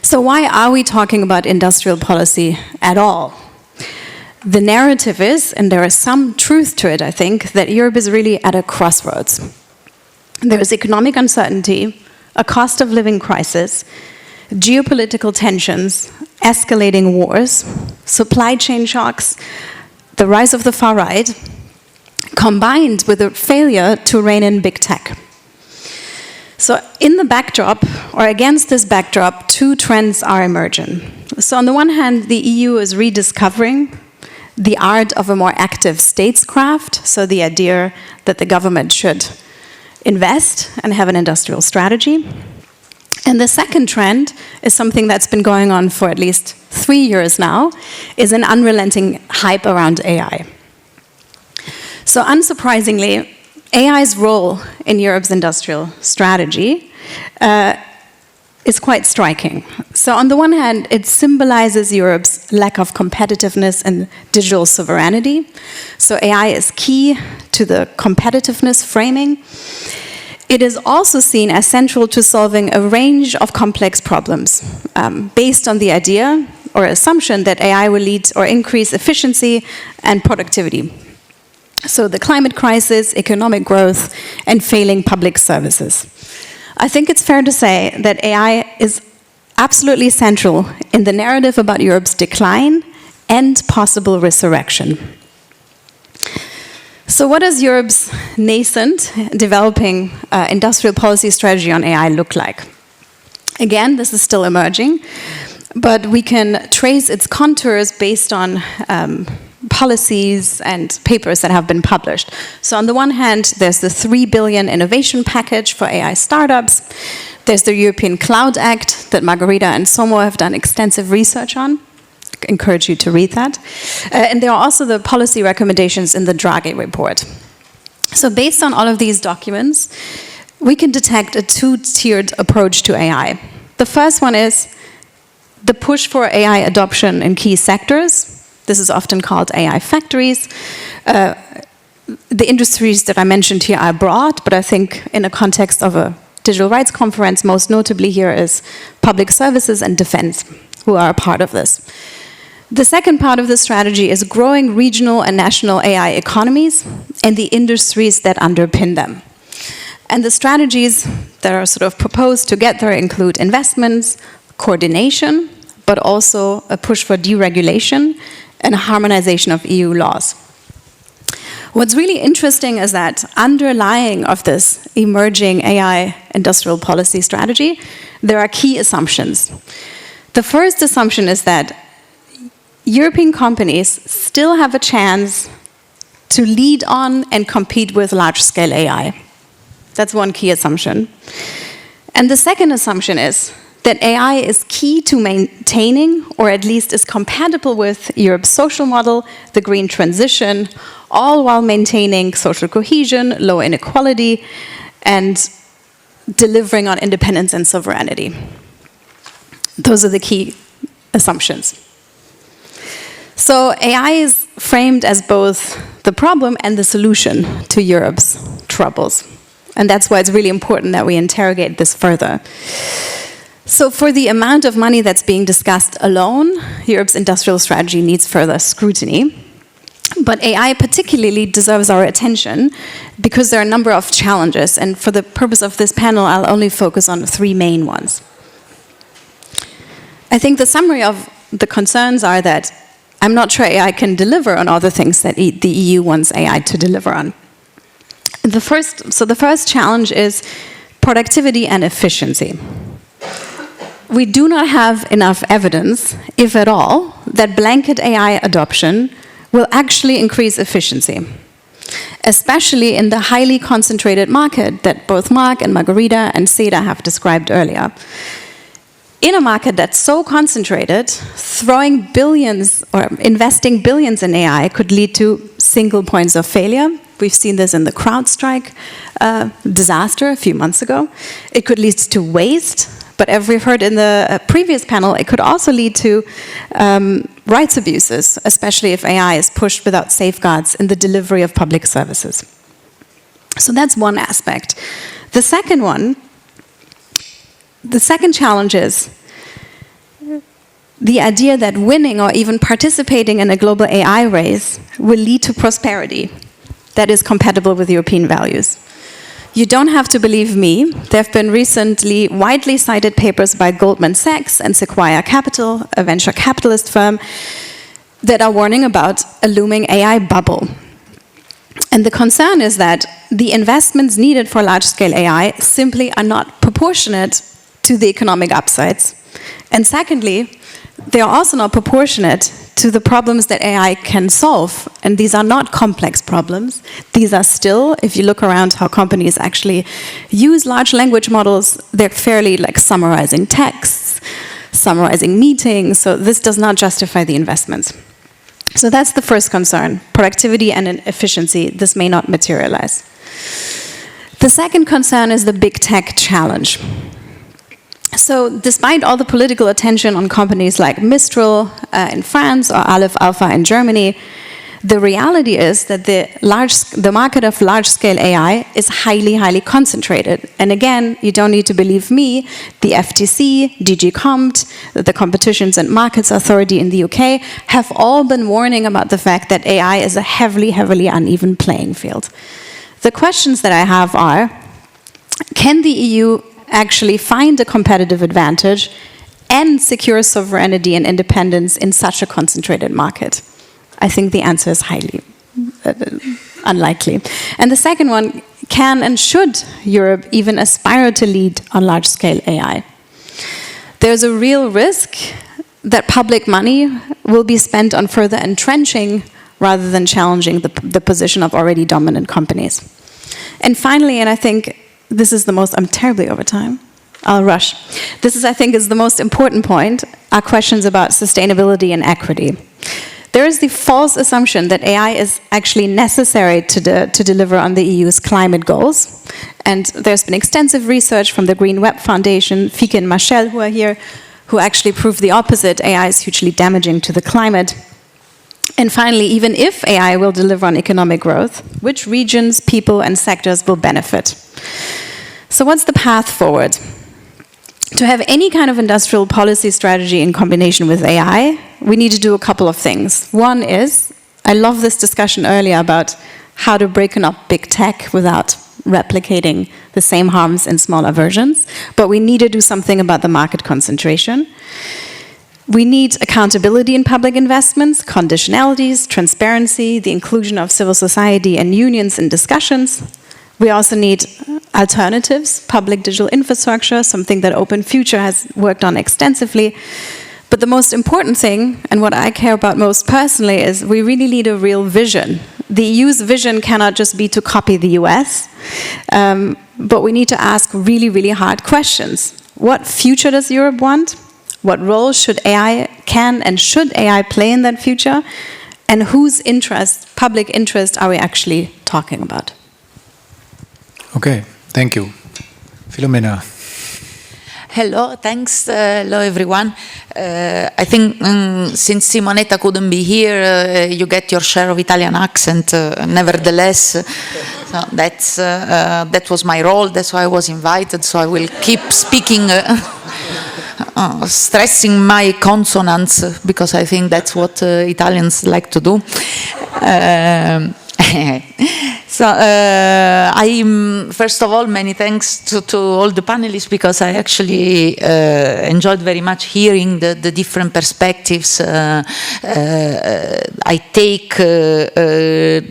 So why are we talking about industrial policy at all? The narrative is, and there is some truth to it, I think, that Europe is really at a crossroads. There is economic uncertainty, a cost of living crisis, geopolitical tensions, escalating wars, supply chain shocks, the rise of the far right, combined with a failure to rein in big tech. So in the backdrop, or against this backdrop, two trends are emerging. So on the one hand, the EU is rediscovering the art of a more active statescraft, so the idea that the government should invest and have an industrial strategy. And the second trend is something that's been going on for at least 3 years now, is an unrelenting hype around AI. So unsurprisingly, AI's role in Europe's industrial strategy is quite striking. So on the one hand, it symbolizes Europe's lack of competitiveness and digital sovereignty. So AI is key to the competitiveness framing. It is also seen as central to solving a range of complex problems based on the idea or assumption that AI will lead or increase efficiency and productivity. So the climate crisis, economic growth, and failing public services. I think it's fair to say that AI is absolutely central in the narrative about Europe's decline and possible resurrection. So what does Europe's nascent, developing industrial policy strategy on AI look like? Again, this is still emerging, but we can trace its contours based on policies and papers that have been published. So on the one hand, there's the 3 billion innovation package for AI startups. There's the European Cloud Act that Margarita and Somo have done extensive research on. I encourage you to read that. And there are also the policy recommendations in the Draghi report. So based on all of these documents, we can detect a two-tiered approach to AI. The first one is the push for AI adoption in key sectors. This is often called AI factories. The industries that I mentioned here are broad, but I think in a context of a digital rights conference, most notably here is public services and defense, who are a part of this. The second part of the strategy is growing regional and national AI economies and the industries that underpin them. And the strategies that are sort of proposed to get there include investments, coordination, but also a push for deregulation and harmonization of EU laws. What's really interesting is that underlying of this emerging AI industrial policy strategy, there are key assumptions. The first assumption is that European companies still have a chance to lead on and compete with large-scale AI. That's one key assumption. And the second assumption is that AI is key to maintaining, or at least is compatible with, Europe's social model, the green transition, all while maintaining social cohesion, low inequality, and delivering on independence and sovereignty. Those are the key assumptions. So AI is framed as both the problem and the solution to Europe's troubles. And that's why it's really important that we interrogate this further. So for the amount of money that's being discussed alone, Europe's industrial strategy needs further scrutiny. But AI particularly deserves our attention because there are a number of challenges. And for the purpose of this panel, I'll only focus on 3 main ones. I think the summary of the concerns are that I'm not sure AI can deliver on all the things that the EU wants AI to deliver on. The first challenge is productivity and efficiency. We do not have enough evidence, if at all, that blanket AI adoption will actually increase efficiency, especially in the highly concentrated market that both Mark and Margarita and Seda have described earlier. In a market that's so concentrated, throwing billions or investing billions in AI could lead to single points of failure. We've seen this in the CrowdStrike disaster a few months ago. It could lead to waste, but as we've heard in the previous panel, it could also lead to rights abuses, especially if AI is pushed without safeguards in the delivery of public services. So that's one aspect. The second challenge is the idea that winning or even participating in a global AI race will lead to prosperity that is compatible with European values. You don't have to believe me. There have been recently widely cited papers by Goldman Sachs and Sequoia Capital, a venture capitalist firm, that are warning about a looming AI bubble. And the concern is that the investments needed for large-scale AI simply are not proportionate to the economic upsides. And secondly, they are also not proportionate to the problems that AI can solve. And these are not complex problems. These are still, if you look around how companies actually use large language models, they're fairly like summarizing texts, summarizing meetings. So this does not justify the investments. So that's the first concern, productivity and efficiency. This may not materialize. The second concern is the big tech challenge. So despite all the political attention on companies like Mistral in France or Aleph Alpha in Germany, the reality is that the market of large-scale AI is highly, highly concentrated. And again, you don't need to believe me, the FTC, DG Compt, the Competitions and Markets Authority in the UK have all been warning about the fact that AI is a heavily, heavily uneven playing field. The questions that I have are, can the EU actually find a competitive advantage and secure sovereignty and independence in such a concentrated market? I think the answer is highly unlikely. And the second one, can and should Europe even aspire to lead on large-scale AI? There's a real risk that public money will be spent on further entrenching rather than challenging the position of already dominant companies. And finally, and I think this is the most, I'm terribly over time, I'll rush. This is, I think, is the most important point, are questions about sustainability and equity. There is the false assumption that AI is actually necessary to deliver on the EU's climate goals. And there's been extensive research from the Green Web Foundation, Fieke and Marchel, who are here, who actually prove the opposite. AI is hugely damaging to the climate. And finally, even if AI will deliver on economic growth, which regions, people, and sectors will benefit? So what's the path forward? To have any kind of industrial policy strategy in combination with AI, we need to do a couple of things. One is, I love this discussion earlier about how to break up big tech without replicating the same harms in smaller versions, but we need to do something about the market concentration. We need accountability in public investments, conditionalities, transparency, the inclusion of civil society and unions in discussions. We also need alternatives, public digital infrastructure, something that Open Future has worked on extensively. But the most important thing, and what I care about most personally, is we really need a real vision. The EU's vision cannot just be to copy the US, but we need to ask really, really hard questions. What future does Europe want? What role should can and should AI play in that future? And whose interest, public interest, are we actually talking about? Okay, thank you. Filomena. Hello, thanks. Hello, everyone. I think since Simonetta couldn't be here, you get your share of Italian accent. Nevertheless, so that was my role. That's why I was invited. So I will keep speaking, stressing my consonants, because I think that's what Italians like to do. So first of all, many thanks to all the panelists, because I actually enjoyed very much hearing the different perspectives. I take the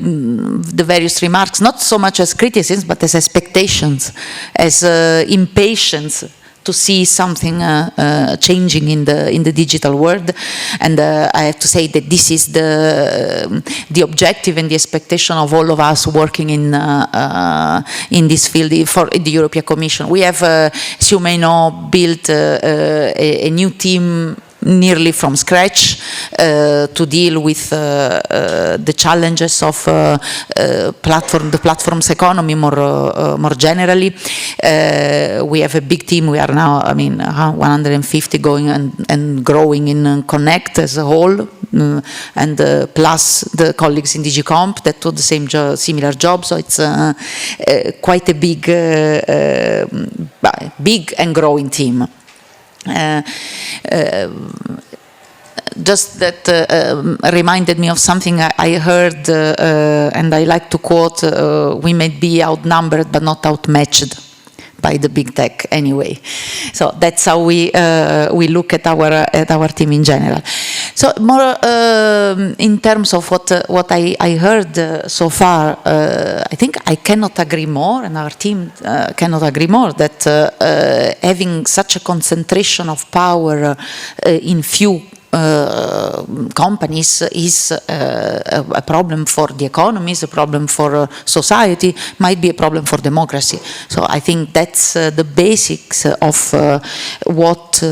various remarks not so much as criticisms, but as expectations, as impatience to see something changing in the digital world, and I have to say that this is the objective and the expectation of all of us working in this field for the European Commission. We have, as you may know, built a new team nearly from scratch to deal with the challenges of the platforms economy more generally. We have a big team. We are now, 150 going and growing in Connect as a whole, and plus the colleagues in DG Comp that do the similar job. So it's quite a big and growing team. Just that reminded me of something I heard, and I like to quote, we may be outnumbered but not outmatched by the big tech anyway. So that's how we look at our team in general. So more in terms of what I heard so far, I think I cannot agree more, and our team cannot agree more, that having such a concentration of power in few companies is a problem for the economy, is a problem for society, might be a problem for democracy. So I think that's the basics of what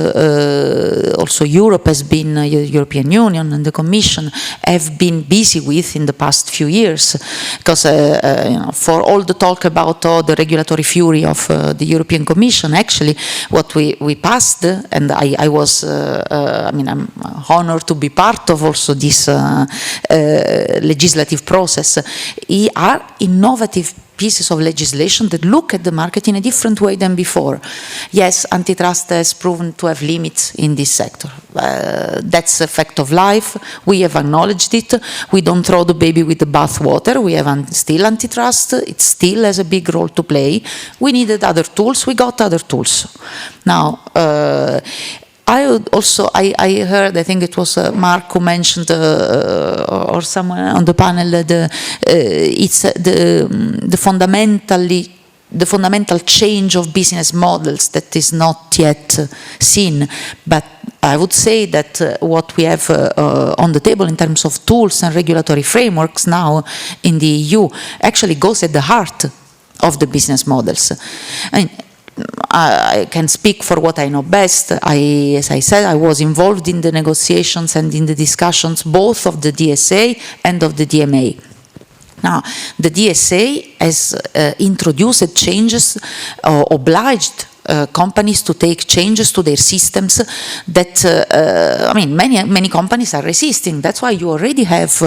also Europe has been, the European Union and the Commission have been busy with in the past few years. Because for all the talk about the regulatory fury of the European Commission, actually what we passed, and I was, I'm honored to be part of also this legislative process, are innovative pieces of legislation that look at the market in a different way than before. Yes, antitrust has proven to have limits in this sector. That's a fact of life. We have acknowledged it. We don't throw the baby with the bathwater. We have still antitrust. It still has a big role to play. We needed other tools. We got other tools. Now, I would also, I heard, I think it was Mark who mentioned, or someone on the panel, it's the fundamental change of business models that is not yet seen. But I would say that what we have on the table in terms of tools and regulatory frameworks now in the EU actually goes at the heart of the business models. I can speak for what I know best. As I said, I was involved in the negotiations and in the discussions both of the DSA and of the DMA. Now, the DSA has introduced changes, obliged companies to take changes to their systems that, many companies are resisting. That's why you already have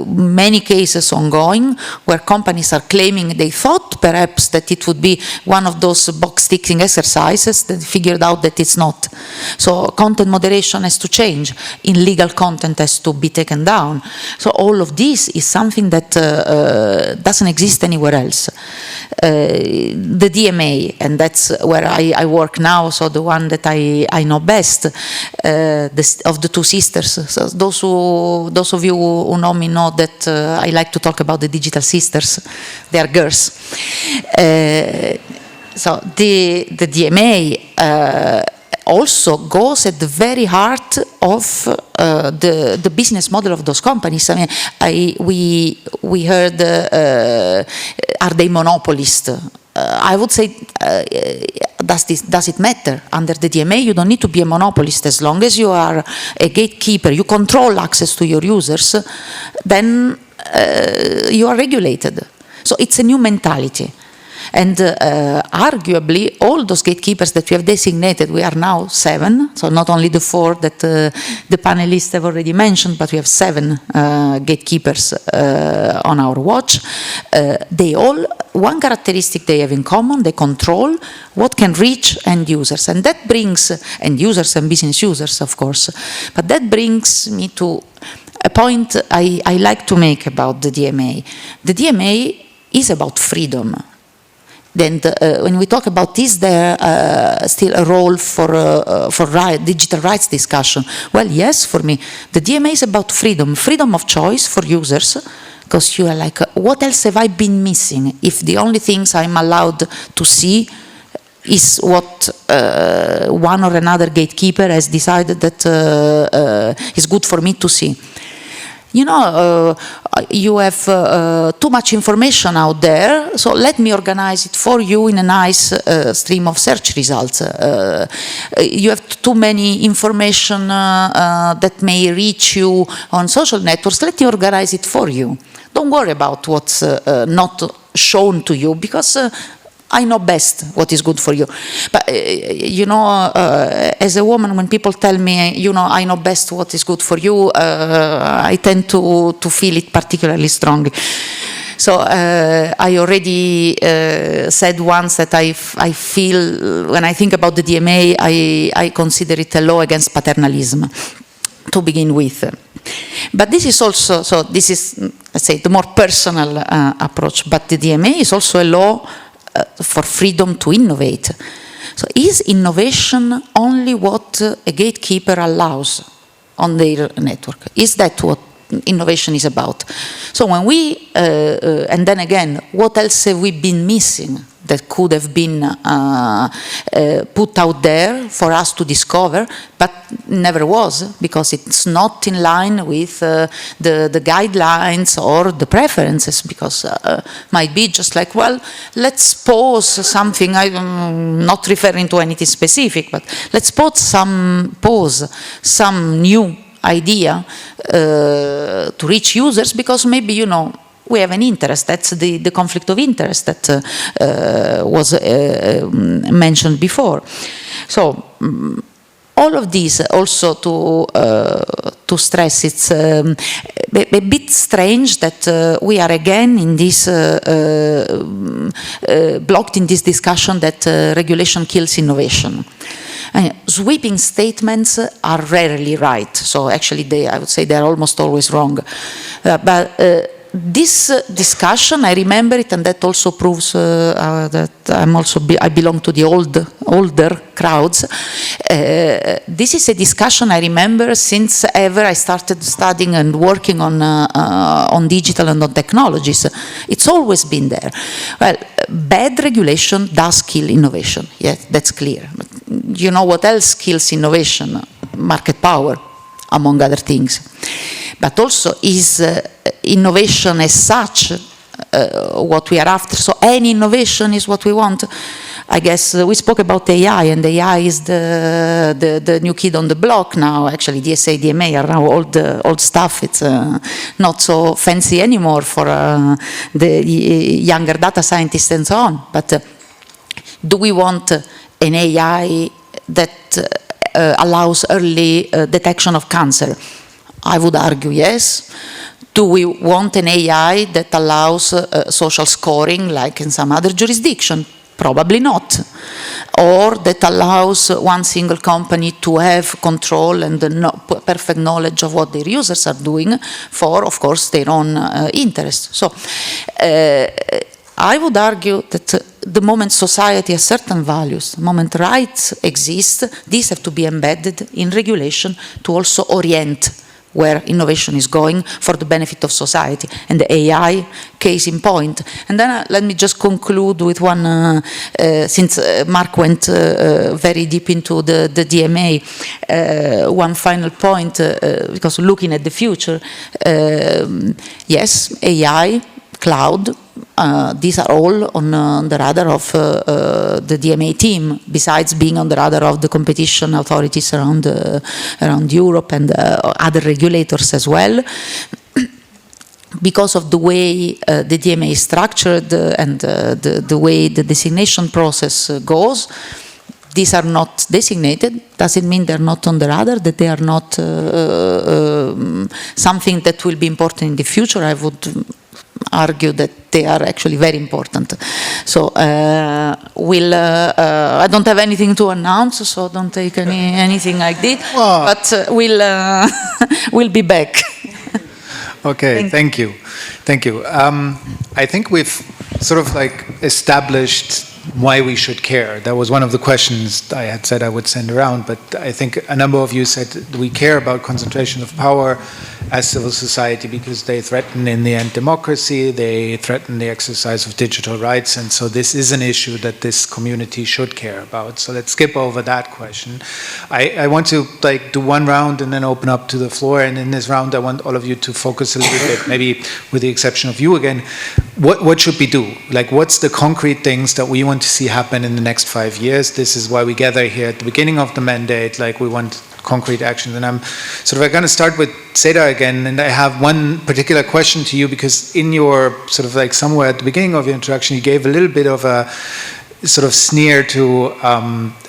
many cases ongoing where companies are claiming they thought perhaps that it would be one of those box-ticking exercises that figured out that it's not. So content moderation has to change. Illegal content has to be taken down. So all of this is something that doesn't exist anywhere else. The DMA, and that's where I work now, so the one that I know best, of the two sisters. So those of you who know me know that I like to talk about the digital sisters. They are girls. So the DMA also goes at the very heart of the business model of those companies. I mean, we heard, are they monopolists? I would say, does it matter? Under the DMA, you don't need to be a monopolist. As long as you are a gatekeeper, you control access to your users, then you are regulated. So it's a new mentality. And arguably, all those gatekeepers that we have designated, we are now 7, so not only the 4 that the panelists have already mentioned, but we have 7 gatekeepers on our watch. They all, one characteristic they have in common, they control what can reach end users. And that brings, end users and business users, of course, but that brings me to a point I like to make about the DMA. The DMA is about freedom. Then when we talk about is there still a role for digital rights discussion? Well, yes, for me. The DMA is about freedom, freedom of choice for users, because you are like, what else have I been missing if the only things I'm allowed to see is what one or another gatekeeper has decided that is good for me to see. You know, you have too much information out there, so let me organize it for you in a nice stream of search results. You have too many information that may reach you on social networks, let me organize it for you. Don't worry about what's not shown to you, because I know best what is good for you. But, you know, as a woman, when people tell me, you know, I know best what is good for you, I tend to feel it particularly strongly. So I already said once that I feel, when I think about the DMA, I consider it a law against paternalism, to begin with. But this is also, so this is, let's say, the more personal approach, but the DMA is also a law for freedom to innovate. So is innovation only what a gatekeeper allows on their network? Is that what innovation is about? So when we, and then again, what else have we been missing that could have been put out there for us to discover, but never was, because it's not in line with the guidelines or the preferences, because might be just like, well, let's pose something, I'm not referring to anything specific, but let's pose some new idea to reach users, because maybe, you know, we have an interest. That's the conflict of interest that was mentioned before. So all of these also to stress, it's a bit strange that we are again in this blocked in this discussion that regulation kills innovation. Sweeping statements are rarely right. So actually, I would say they're almost always wrong. But this discussion, I remember it, and that also proves that I belong to the older crowds. This is a discussion I remember since ever I started studying and working on digital and on technologies. It's always been there. Well, bad regulation does kill innovation. Yes, that's clear. But you know what else kills innovation? Market power, among other things. But also is innovation as such what we are after. So any innovation is what we want. I guess we spoke about AI, and AI is the new kid on the block now. Actually, DSA, DMA are now old stuff. It's not so fancy anymore for the younger data scientists and so on. But do we want an AI that allows early detection of cancer? I would argue yes. Do we want an AI that allows social scoring like in some other jurisdiction? Probably not. Or that allows one single company to have control and the perfect knowledge of what their users are doing for, of course, their own interests. So I would argue that the moment society has certain values, the moment rights exist, these have to be embedded in regulation to also orient where innovation is going for the benefit of society, and the AI case in point. And then let me just conclude with one, since Mark went very deep into the DMA, one final point, because looking at the future, yes, AI, cloud, these are all on the radar of the DMA team, besides being on the radar of the competition authorities around Europe and other regulators as well. Because of the way the DMA is structured and the way the designation process goes, these are not designated. Doesn't mean they're not on the radar, that they are not something that will be important in the future. I would argue that they are actually very important. So I don't have anything to announce, so don't take anything like this, but we'll be back. Okay, thank you. I think we've sort of like established why we should care. That was one of the questions I had said I would send around, but I think a number of you said we care about concentration of power as civil society because they threaten in the end democracy, they threaten the exercise of digital rights, and so this is an issue that this community should care about. So let's skip over that question. I want to like do one round and then open up to the floor, and in this round I want all of you to focus a little bit, maybe with the exception of you again, what should we do? Like what's the concrete things that we want to see happen in the next 5 years? This is why we gather here at the beginning of the mandate, like we want concrete action. And I'm sort of going to start with Seda again, and I have one particular question to you because in your sort of like somewhere at the beginning of your introduction, you gave a little bit of a sort of sneer to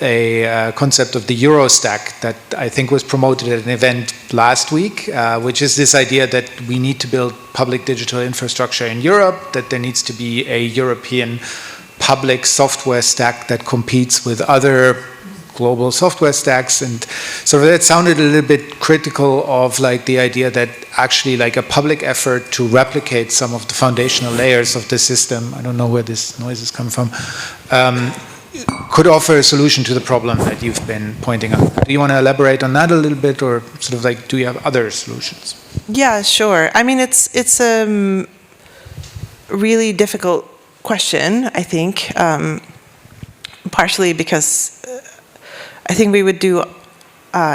a concept of the Euro stack that I think was promoted at an event last week, which is this idea that we need to build public digital infrastructure in Europe, that there needs to be a European public software stack that competes with other global software stacks, and so that sounded a little bit critical of like the idea that actually like a public effort to replicate some of the foundational layers of the system, I don't know where this noise is coming from, could offer a solution to the problem that you've been pointing out. Do you want to elaborate on that a little bit, or sort of like do you have other solutions? Yeah, sure. I mean, it's a really difficult question, I think, partially because I think we would do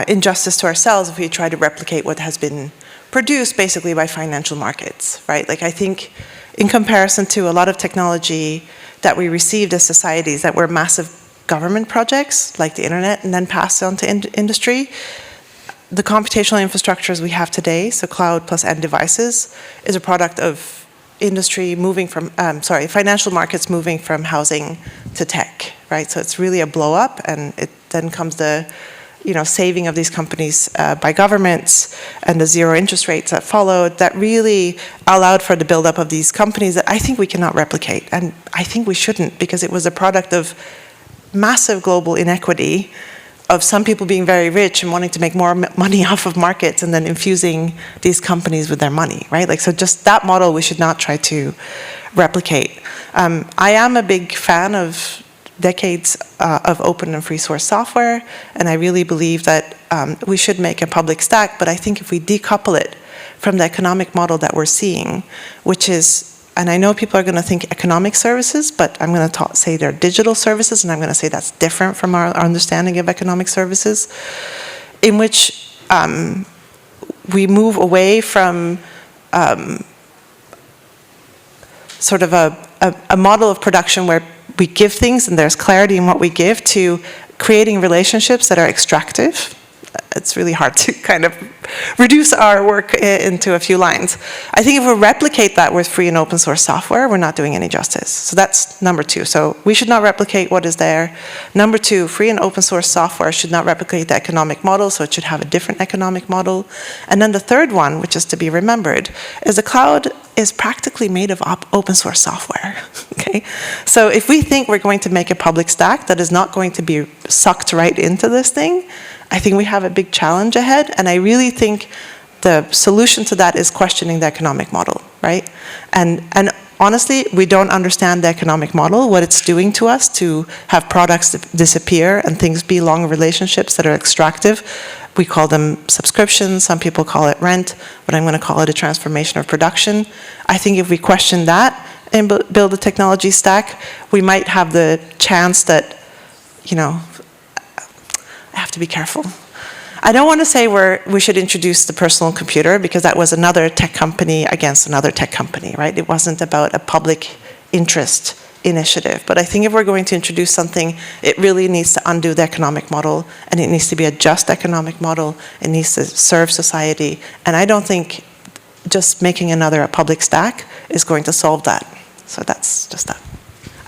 injustice to ourselves if we try to replicate what has been produced basically by financial markets, right? Like I think in comparison to a lot of technology that we received as societies that were massive government projects like the internet and then passed on to industry, the computational infrastructures we have today, so cloud plus end devices, is a product of industry moving from, financial markets moving from housing to tech, right? So it's really a blow up, and it then comes the, saving of these companies by governments and the zero interest rates that followed that really allowed for the buildup of these companies that I think we cannot replicate, and I think we shouldn't, because it was a product of massive global inequity, of some people being very rich and wanting to make more money off of markets and then infusing these companies with their money, right? Like, so just that model we should not try to replicate. I am a big fan of decades of open and free source software, and I really believe that we should make a public stack, but I think if we decouple it from the economic model that we're seeing, which is, and I know people are going to think economic services, but I'm going to say they're digital services, and I'm going to say that's different from our understanding of economic services, in which we move away from sort of a model of production where we give things and there's clarity in what we give, to creating relationships that are extractive. It's really hard to kind of reduce our work into a few lines. I think if we replicate that with free and open source software, we're not doing any justice. So that's number two. So we should not replicate what is there. Number two, free and open source software should not replicate the economic model, so it should have a different economic model. And then the third one, which is to be remembered, is the cloud is practically made of open source software, okay? So if we think we're going to make a public stack that is not going to be sucked right into this thing, I think we have a big challenge ahead, and I really think the solution to that is questioning the economic model, right? And honestly, we don't understand the economic model, what it's doing to us to have products disappear and things be long relationships that are extractive. We call them subscriptions, some people call it rent, but I'm going to call it a transformation of production. I think if we question that and build a technology stack, we might have the chance that, you know, I have to be careful. I don't want to say we should introduce the personal computer, because that was another tech company against another tech company, right? It wasn't about a public interest initiative. But I think if we're going to introduce something, it really needs to undo the economic model, and it needs to be a just economic model. It needs to serve society. And I don't think just making a public stack is going to solve that. So that's just that.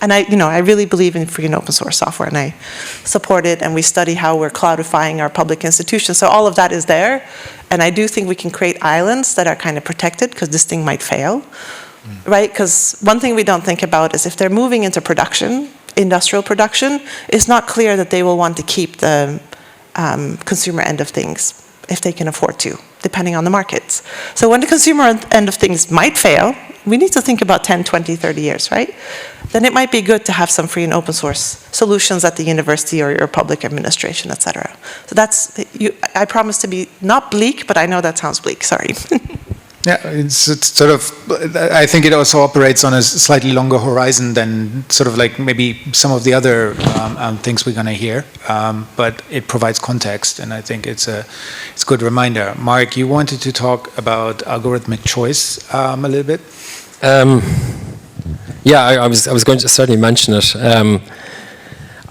And I really believe in free and open source software, and I support it, and we study how we're cloudifying our public institutions. So all of that is there, and I do think we can create islands that are kind of protected, because this thing might fail, right? Because one thing we don't think about is if they're moving into production, industrial production, it's not clear that they will want to keep the consumer end of things if they can afford to, depending on the markets. So when the consumer end of things might fail, we need to think about 10, 20, 30 years, right? Then it might be good to have some free and open source solutions at the university or your public administration, et cetera. So I promise to be not bleak, but I know that sounds bleak, sorry. Yeah, it's sort of, I think it also operates on a slightly longer horizon than sort of like maybe some of the other things we're going to hear, but it provides context, and I think it's a good reminder. Mark, you wanted to talk about algorithmic choice a little bit? Yeah, I was going to certainly mention it.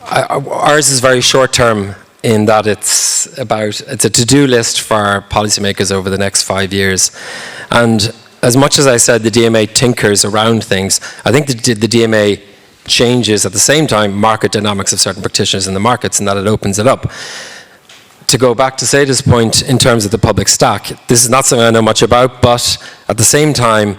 Ours is very short term, in that it's a to-do list for policymakers over the next 5 years. And as much as I said the DMA tinkers around things, I think the DMA changes at the same time market dynamics of certain practitioners in the markets, and that it opens it up. To go back to Seda's point in terms of the public stack, this is not something I know much about, but at the same time,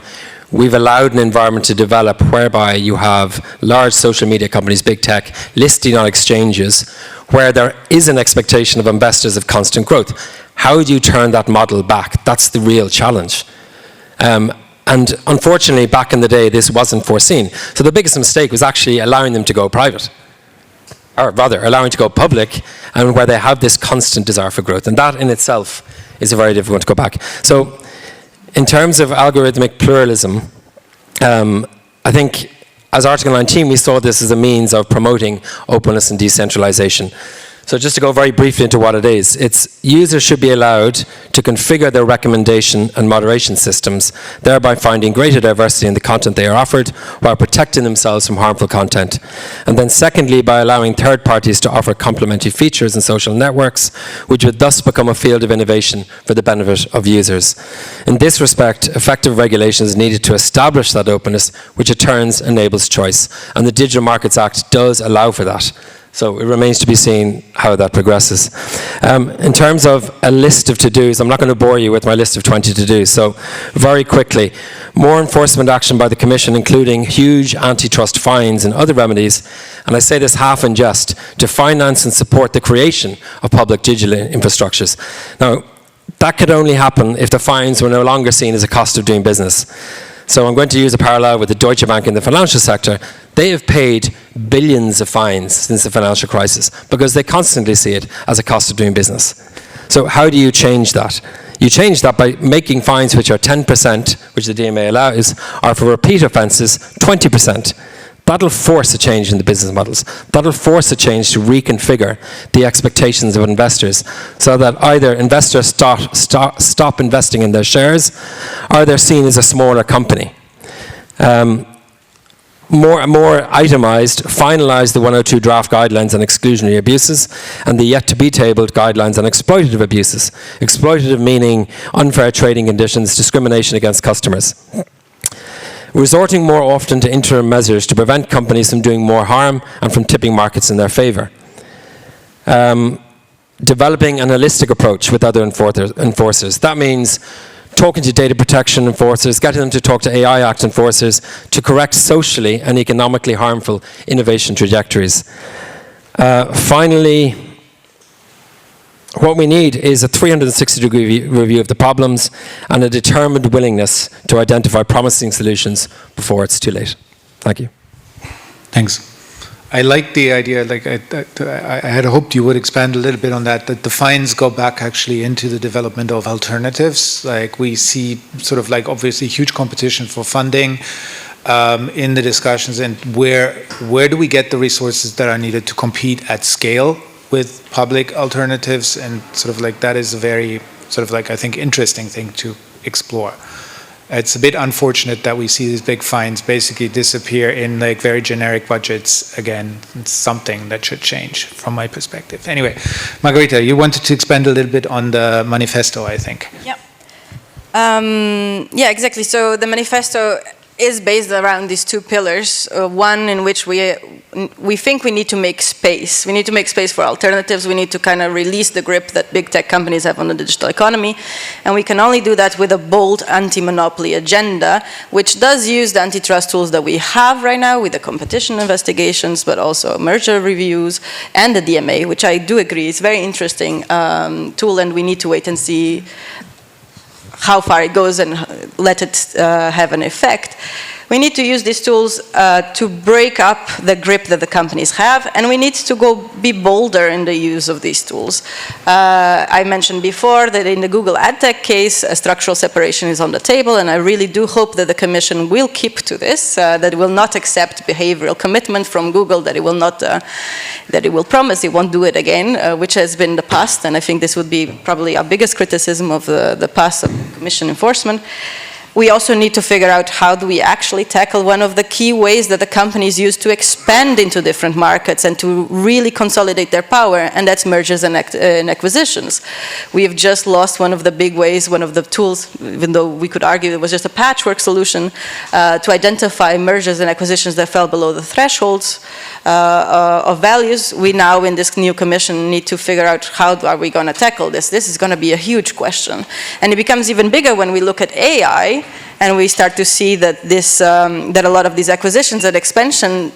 we've allowed an environment to develop whereby you have large social media companies, big tech, listing on exchanges where there is an expectation of investors of constant growth. How do you turn that model back? That's the real challenge. And unfortunately, back in the day, this wasn't foreseen. So the biggest mistake was actually allowing them to go private, or rather, allowing to go public, and where they have this constant desire for growth. And that in itself is a very difficult one to go back. So in terms of algorithmic pluralism, I think as Article 19, we saw this as a means of promoting openness and decentralization. So just to go very briefly into what it is, it's users should be allowed to configure their recommendation and moderation systems, thereby finding greater diversity in the content they are offered, while protecting themselves from harmful content. And then secondly, by allowing third parties to offer complementary features in social networks, which would thus become a field of innovation for the benefit of users. In this respect, effective regulation is needed to establish that openness, which in turn enables choice. And the Digital Markets Act does allow for that. So it remains to be seen how that progresses. In terms of a list of to-dos, I'm not going to bore you with my list of 20 to-dos. So very quickly, more enforcement action by the Commission, including huge antitrust fines and other remedies, and I say this half in jest, to finance and support the creation of public digital infrastructures. Now, that could only happen if the fines were no longer seen as a cost of doing business. So I'm going to use a parallel with the Deutsche Bank in the financial sector. They have paid billions of fines since the financial crisis because they constantly see it as a cost of doing business. So how do you change that? You change that by making fines which are 10%, which the DMA allows, or for repeat offences, 20%. That'll force a change in the business models. That'll force a change to reconfigure the expectations of investors so that either investors stop investing in their shares, or they're seen as a smaller company. More itemized, finalize the 102 draft guidelines on exclusionary abuses and the yet-to-be-tabled guidelines on exploitative abuses. Exploitative meaning unfair trading conditions, discrimination against customers. Resorting more often to interim measures to prevent companies from doing more harm and from tipping markets in their favour. Developing an holistic approach with other enforcers. That means talking to data protection enforcers, getting them to talk to AI Act enforcers to correct socially and economically harmful innovation trajectories. Finally, What we need is a 360-degree review of the problems and a determined willingness to identify promising solutions before it's too late. Thank you. Thanks. I like the idea, like I had hoped you would expand a little bit on that the fines go back actually into the development of alternatives. Like we see sort of like obviously huge competition for funding in the discussions, and where do we get the resources that are needed to compete at scale with public alternatives, and sort of like that is a very sort of like I think interesting thing to explore. It's a bit unfortunate that we see these big fines basically disappear in like very generic budgets again. It's something that should change from my perspective. Anyway, Margarita, you wanted to expand a little bit on the manifesto, I think. Yep. Yeah, exactly. So the manifesto is based around these two pillars. One in which we think we need to make space. We need to make space for alternatives. We need to kind of release the grip that big tech companies have on the digital economy. And we can only do that with a bold anti-monopoly agenda, which does use the antitrust tools that we have right now with the competition investigations, but also merger reviews and the DMA, which I do agree is a very interesting tool, and we need to wait and see how far it goes and let it have an effect. We need to use these tools to break up the grip that the companies have, and we need to go be bolder in the use of these tools. I mentioned before that in the Google AdTech case, a structural separation is on the table, and I really do hope that the Commission will keep to this, that it will not accept behavioral commitment from Google, that it will not, that it will promise it won't do it again, which has been the past, and I think this would be probably our biggest criticism of the past of Commission enforcement. We also need to figure out how do we actually tackle one of the key ways that the companies use to expand into different markets and to really consolidate their power, and that's mergers and acquisitions. We have just lost one of the big ways, one of the tools, even though we could argue it was just a patchwork solution, to identify mergers and acquisitions that fell below the thresholds of values. We now, in this new commission, need to figure out how are we going to tackle this. This is going to be a huge question. And it becomes even bigger when we look at AI, and we start to see that that a lot of these acquisitions and expansion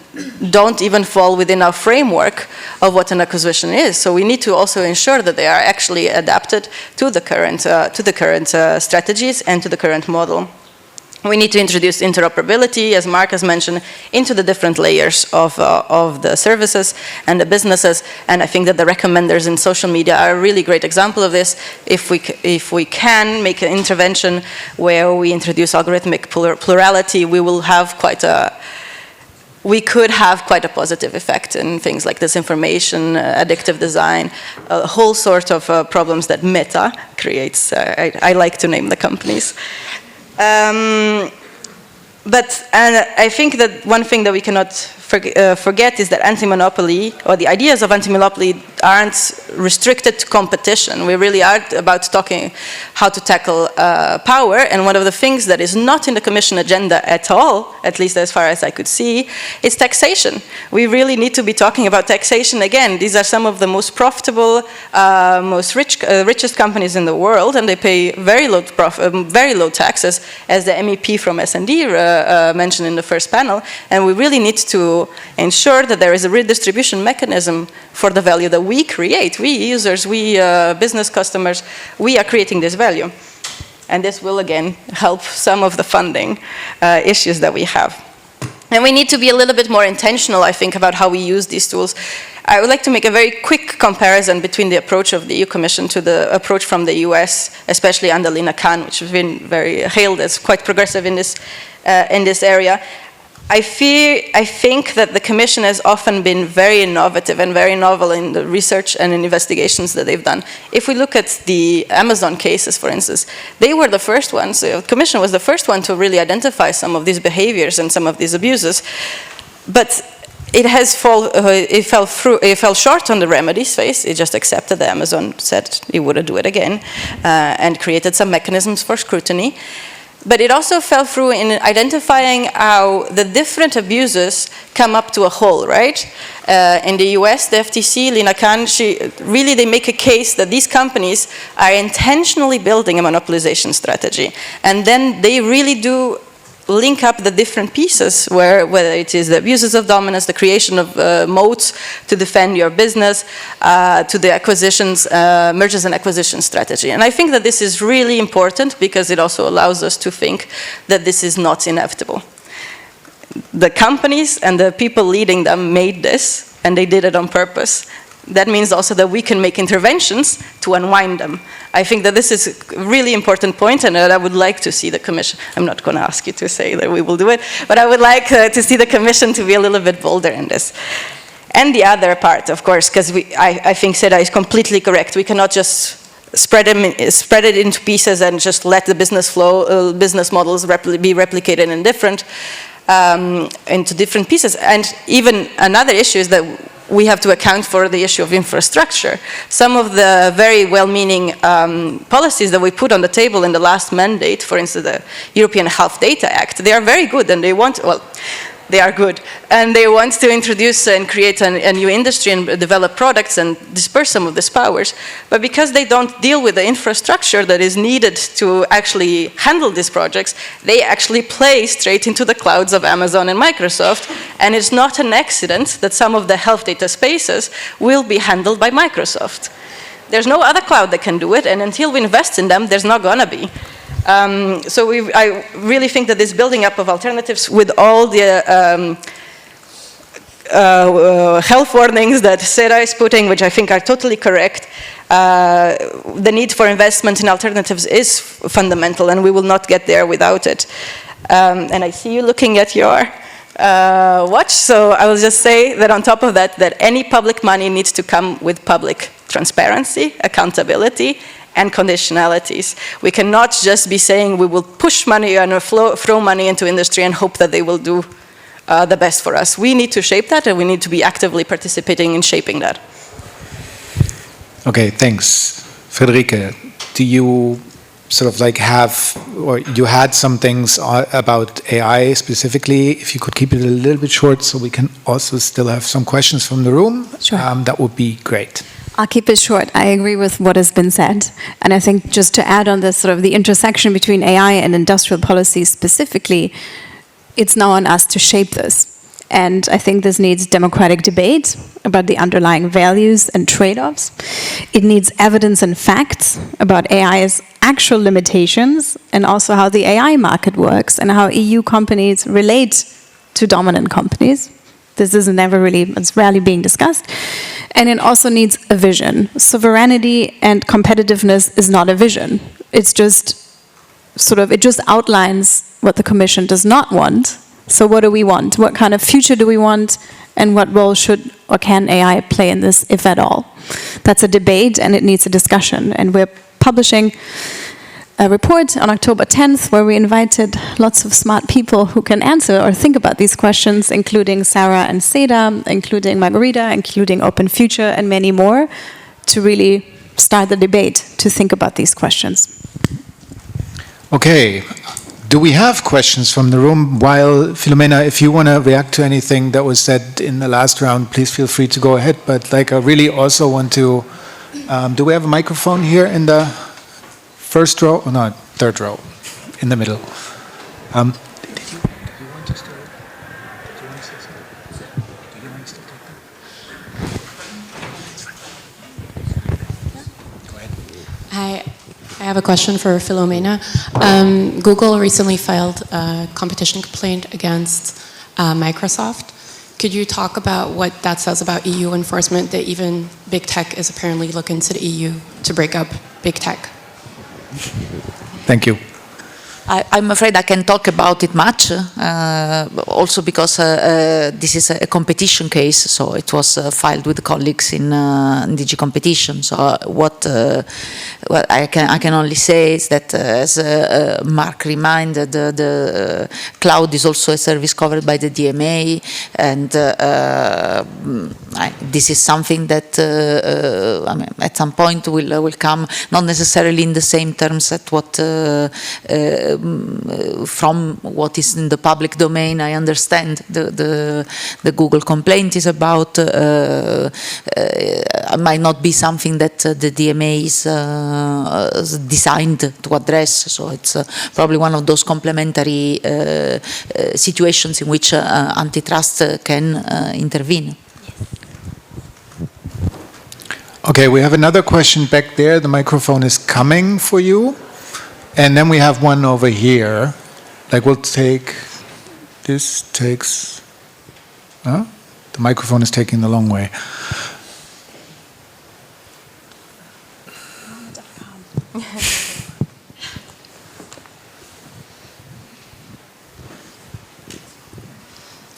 don't even fall within our framework of what an acquisition is. So we need to also ensure that they are actually adapted to the current strategies and to the current model. We need to introduce interoperability, as Mark has mentioned, into the different layers of the services and the businesses. And I think that the recommenders in social media are a really great example of this. If we can make an intervention where we introduce algorithmic plurality, we could have quite a positive effect in things like disinformation, addictive design, a whole sort of problems that Meta creates. I like to name the companies. But I think that one thing that we cannot forget is that anti-monopoly, or the ideas of anti-monopoly, aren't restricted to competition. We really are about talking how to tackle power, and one of the things that is not in the Commission agenda at all, at least as far as I could see, is taxation. We really need to be talking about taxation again. These are some of the most profitable, richest companies in the world, and they pay very low taxes, as the MEP from S&D mentioned in the first panel, and we really need to ensure that there is a redistribution mechanism for the value that we create. We users, we business customers, we are creating this value. And this will again help some of the funding issues that we have. And we need to be a little bit more intentional, I think, about how we use these tools. I would like to make a very quick comparison between the approach of the EU Commission to the approach from the US, especially under Lina Khan, which has been very hailed as quite progressive in this area. I think that the Commission has often been very innovative and very novel in the research and in investigations that they've done. If we look at the Amazon cases, for instance, they were the first ones, the Commission was the first one to really identify some of these behaviors and some of these abuses. But it fell short on the remedies phase. It just accepted that Amazon said it wouldn't do it again and created some mechanisms for scrutiny. But it also fell through in identifying how the different abuses come up to a whole, right? In the US, the FTC, Lina Khan, they make a case that these companies are intentionally building a monopolization strategy. And then they really do link up the different pieces, whether it is the abuses of dominance, the creation of moats to defend your business, to the acquisitions, mergers and acquisition strategy. And I think that this is really important because it also allows us to think that this is not inevitable. The companies and the people leading them made this, and they did it on purpose. That means also that we can make interventions to unwind them. I think that this is a really important point, and I would like to see the Commission, I'm not going to ask you to say that we will do it, but I would like to see the Commission to be a little bit bolder in this. And the other part, of course, because I think Seda is completely correct. We cannot just spread it into pieces and just let the business flow, business models be replicated into different pieces. And even another issue is that we have to account for the issue of infrastructure. Some of the very well-meaning policies that we put on the table in the last mandate, for instance, the European Health Data Act, they are very good, and they want, well, they are good, and they want to introduce and create a new industry and develop products and disperse some of these powers. But because they don't deal with the infrastructure that is needed to actually handle these projects, they actually play straight into the clouds of Amazon and Microsoft. And it's not an accident that some of the health data spaces will be handled by Microsoft. There's no other cloud that can do it, and until we invest in them, there's not gonna be. So I really think that this building up of alternatives with all the health warnings that Seda is putting, which I think are totally correct, the need for investment in alternatives is fundamental, and we will not get there without it. And I see you looking at your watch, so I will just say that on top of that, that any public money needs to come with public transparency, accountability, and conditionalities. We cannot just be saying we will push money and throw money into industry and hope that they will do the best for us. We need to shape that, and we need to be actively participating in shaping that. Okay, thanks. Friederike, do you sort of like have, or you had some things about AI specifically? If you could keep it a little bit short so we can also still have some questions from the room, sure. That would be great. I'll keep it short. I agree with what has been said. And I think just to add on this sort of the intersection between AI and industrial policy specifically, it's now on us to shape this. And I think this needs democratic debate about the underlying values and trade-offs. It needs evidence and facts about AI's actual limitations and also how the AI market works and how EU companies relate to dominant companies. This is it's rarely being discussed. And it also needs a vision. Sovereignty and competitiveness is not a vision. It's just it just outlines what the Commission does not want. So what do we want? What kind of future do we want? And what role should or can AI play in this, if at all? That's a debate, and it needs a discussion. And we're publishing a report on October 10th where we invited lots of smart people who can answer or think about these questions, including Sarah and Seda, including Margarita, including Open Future, and many more, to really start the debate to think about these questions. Okay. Do we have questions from the room? While, Filomena, if you want to react to anything that was said in the last round, please feel free to go ahead. But I really also want to, do we have a microphone here in the first row? Oh, no, third row, in the middle. Did you want to start? Did you want to say something? Do you want to still take that? Go ahead. Hi. I have a question for Filomena. Google recently filed a competition complaint against Microsoft. Could you talk about what that says about EU enforcement, that even big tech is apparently looking to the EU to break up big tech? Thank you. I'm afraid I can talk about it much, also because this is a competition case, so it was filed with colleagues in DG Competition. So what I can only say is that, as Mark reminded, the cloud is also a service covered by the DMA, and this is something that I mean, at some point will come, not necessarily in the same terms as what from what is in the public domain, I understand the Google complaint is about. Might not be something that the DMA is designed to address. So it's probably one of those complementary situations in which antitrust can intervene. Okay, we have another question back there. The microphone is coming for you. And then we have one over here. Like we'll take, this takes, the microphone is taking the long way.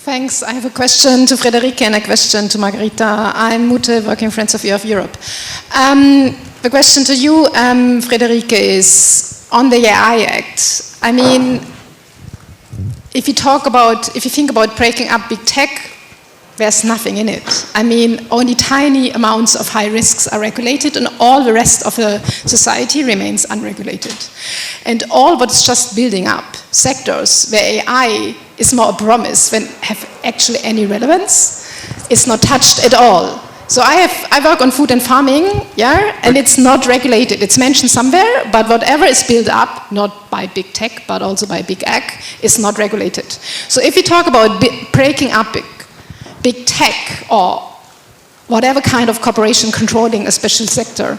Thanks. I have a question to Friederike and a question to Margarita. I'm Mute, working Friends of Europe. The question to you, Friederike, is on the AI Act. I mean, if you think about breaking up big tech, there's nothing in it. I mean, only tiny amounts of high risks are regulated and all the rest of the society remains unregulated. And all what's just building up, sectors where AI is more a promise than have actually any relevance, is not touched at all. So I work on food and farming, yeah, and it's not regulated. It's mentioned somewhere, but whatever is built up, not by big tech, but also by big ag, is not regulated. So if you talk about breaking up big tech or whatever kind of corporation controlling a special sector,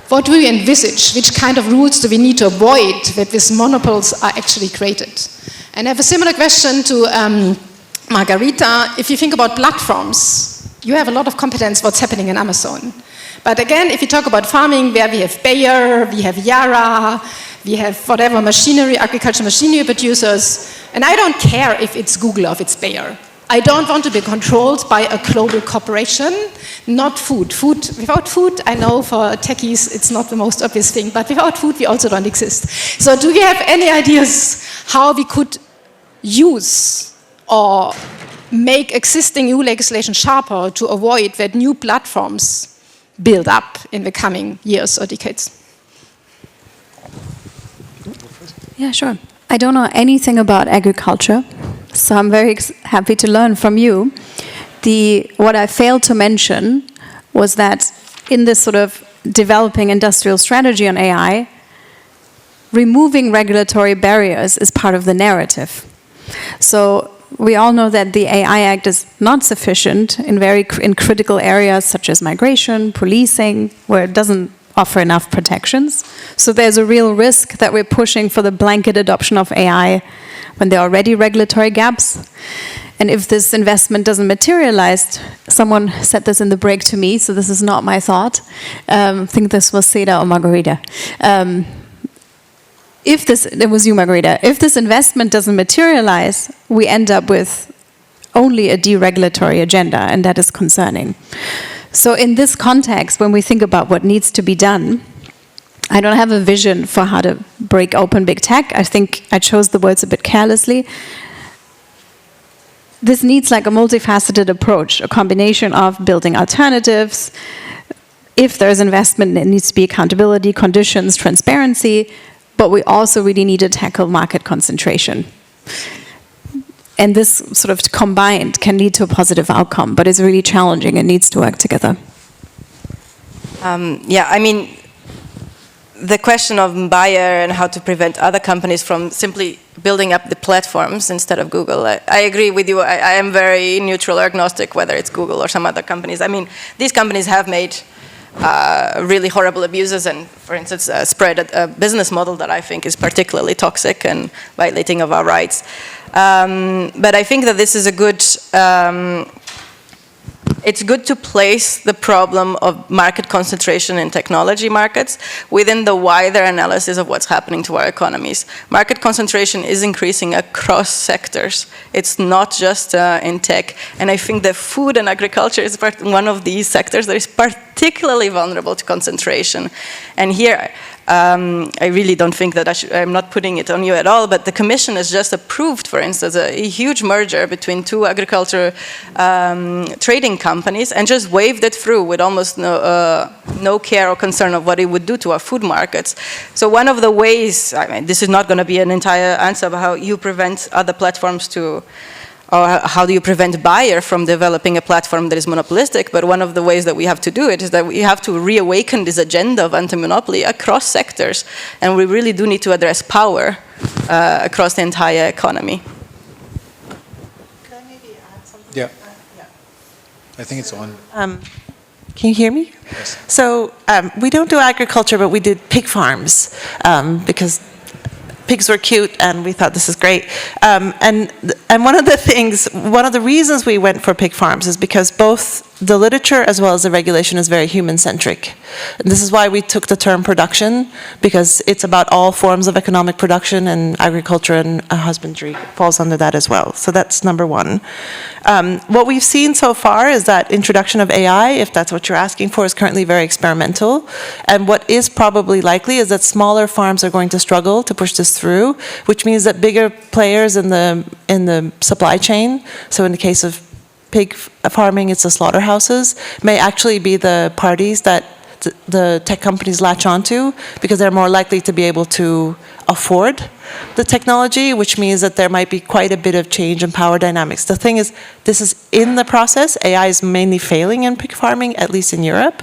what do we envisage? Which kind of rules do we need to avoid that these monopoles are actually created? And I have a similar question to Margarita. If you think about platforms, you have a lot of competence what's happening in Amazon. But again, if you talk about farming, where we have Bayer, we have Yara, we have whatever machinery, agricultural machinery producers, and I don't care if it's Google or if it's Bayer. I don't want to be controlled by a global corporation, not food. Without food, I know for techies it's not the most obvious thing, but without food we also don't exist. So do you have any ideas how we could use or make existing EU legislation sharper to avoid that new platforms build up in the coming years or decades? Yeah, sure. I don't know anything about agriculture, so I'm very happy to learn from you. What I failed to mention was that in this sort of developing industrial strategy on AI, removing regulatory barriers is part of the narrative. So we all know that the AI Act is not sufficient in critical areas such as migration, policing, where it doesn't offer enough protections. So there's a real risk that we're pushing for the blanket adoption of AI when there are already regulatory gaps. And if this investment doesn't materialize, someone said this in the break to me, so this is not my thought. I think this was Seda or Margarita. It was you, Margarita. If this investment doesn't materialize, we end up with only a deregulatory agenda, and that is concerning. So in this context, when we think about what needs to be done, I don't have a vision for how to break open big tech. I think I chose the words a bit carelessly. This needs like a multifaceted approach, a combination of building alternatives. If there's investment, it needs to be accountability, conditions, transparency, but we also really need to tackle market concentration. And this sort of combined can lead to a positive outcome, but it's really challenging and needs to work together. Yeah, I mean, the question of Bayer and how to prevent other companies from simply building up the platforms instead of Google, I agree with you. I am very neutral or agnostic whether it's Google or some other companies. I mean, these companies have made really horrible abuses and, for instance, spread a business model that I think is particularly toxic and violating of our rights. But I think that this is a good, it's good to place the problem of market concentration in technology markets within the wider analysis of what's happening to our economies. Market concentration is increasing across sectors. It's not just in tech. And I think that food and agriculture is one of these sectors that is particularly vulnerable to concentration. And here, I really don't think that I'm not putting it on you at all, but the Commission has just approved, for instance, a huge merger between two agriculture trading companies and just waved it through with almost no care or concern of what it would do to our food markets. So one of the ways, I mean, this is not going to be an entire answer about how you prevent other platforms to, or how do you prevent Bayer from developing a platform that is monopolistic, but one of the ways that we have to do it is that we have to reawaken this agenda of anti-monopoly across sectors, and we really do need to address power across the entire economy. Can I maybe add something? Yeah. I think it's on. Can you hear me? Yes. So we don't do agriculture, but we did pig farms because pigs were cute, and we thought this is great. And one of the reasons we went for pig farms is because both the literature as well as the regulation is very human-centric. And this is why we took the term production, because it's about all forms of economic production, and agriculture and husbandry falls under that as well. So that's number one. What we've seen so far is that introduction of AI, if that's what you're asking for, is currently very experimental. And what is probably likely is that smaller farms are going to struggle to push this through, which means that bigger players in the supply chain, so in the case of pig farming, it's the slaughterhouses, may actually be the parties that the tech companies latch onto, because they're more likely to be able to afford the technology, which means that there might be quite a bit of change in power dynamics. The thing is, this is in the process. AI is mainly failing in pig farming, at least in Europe.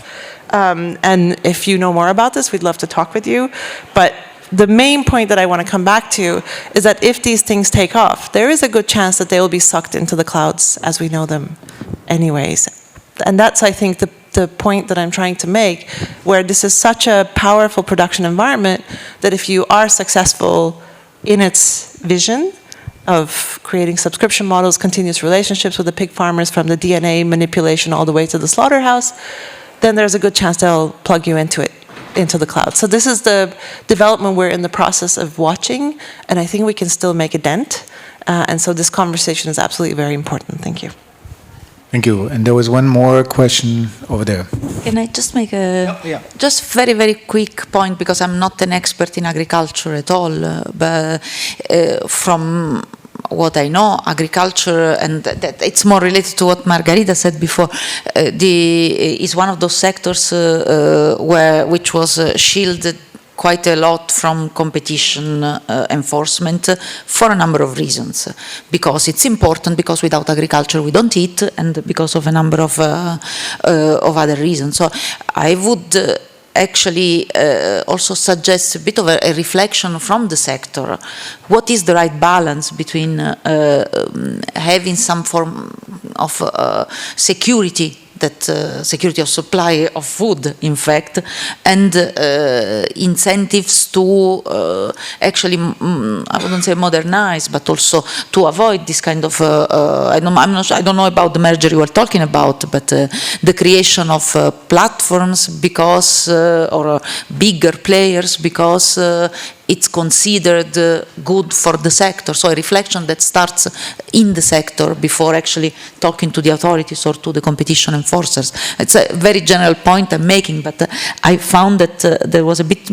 And if you know more about this, we'd love to talk with you. But the main point that I want to come back to is that if these things take off, there is a good chance that they will be sucked into the clouds as we know them anyways. And that's, I think, the point that I'm trying to make, where this is such a powerful production environment that if you are successful in its vision of creating subscription models, continuous relationships with the pig farmers from the DNA manipulation all the way to the slaughterhouse, then there's a good chance they'll plug you into the cloud. So this is the development we're in the process of watching, and I think we can still make a dent. And so this conversation is absolutely very important. Thank you. Thank you. And there was one more question over there. Can I just make a yeah. just very, very quick point, because I'm not an expert in agriculture at all, but from what I know, agriculture, and that it's more related to what Margarita said before, is one of those sectors which was shielded quite a lot from competition enforcement for a number of reasons. Because it's important, because without agriculture we don't eat, and because of a number of other reasons. So I would actually also suggest a bit of a reflection from the sector. What is the right balance between having some form of security, security of supply of food, in fact, and incentives to actually, I wouldn't say modernize, but also to avoid this kind of, I don't know about the merger you were talking about, but the creation of platforms because, or bigger players because it's considered good for the sector. So a reflection that starts in the sector before actually talking to the authorities or to the competition enforcers. It's a very general point I'm making, but I found that there was a bit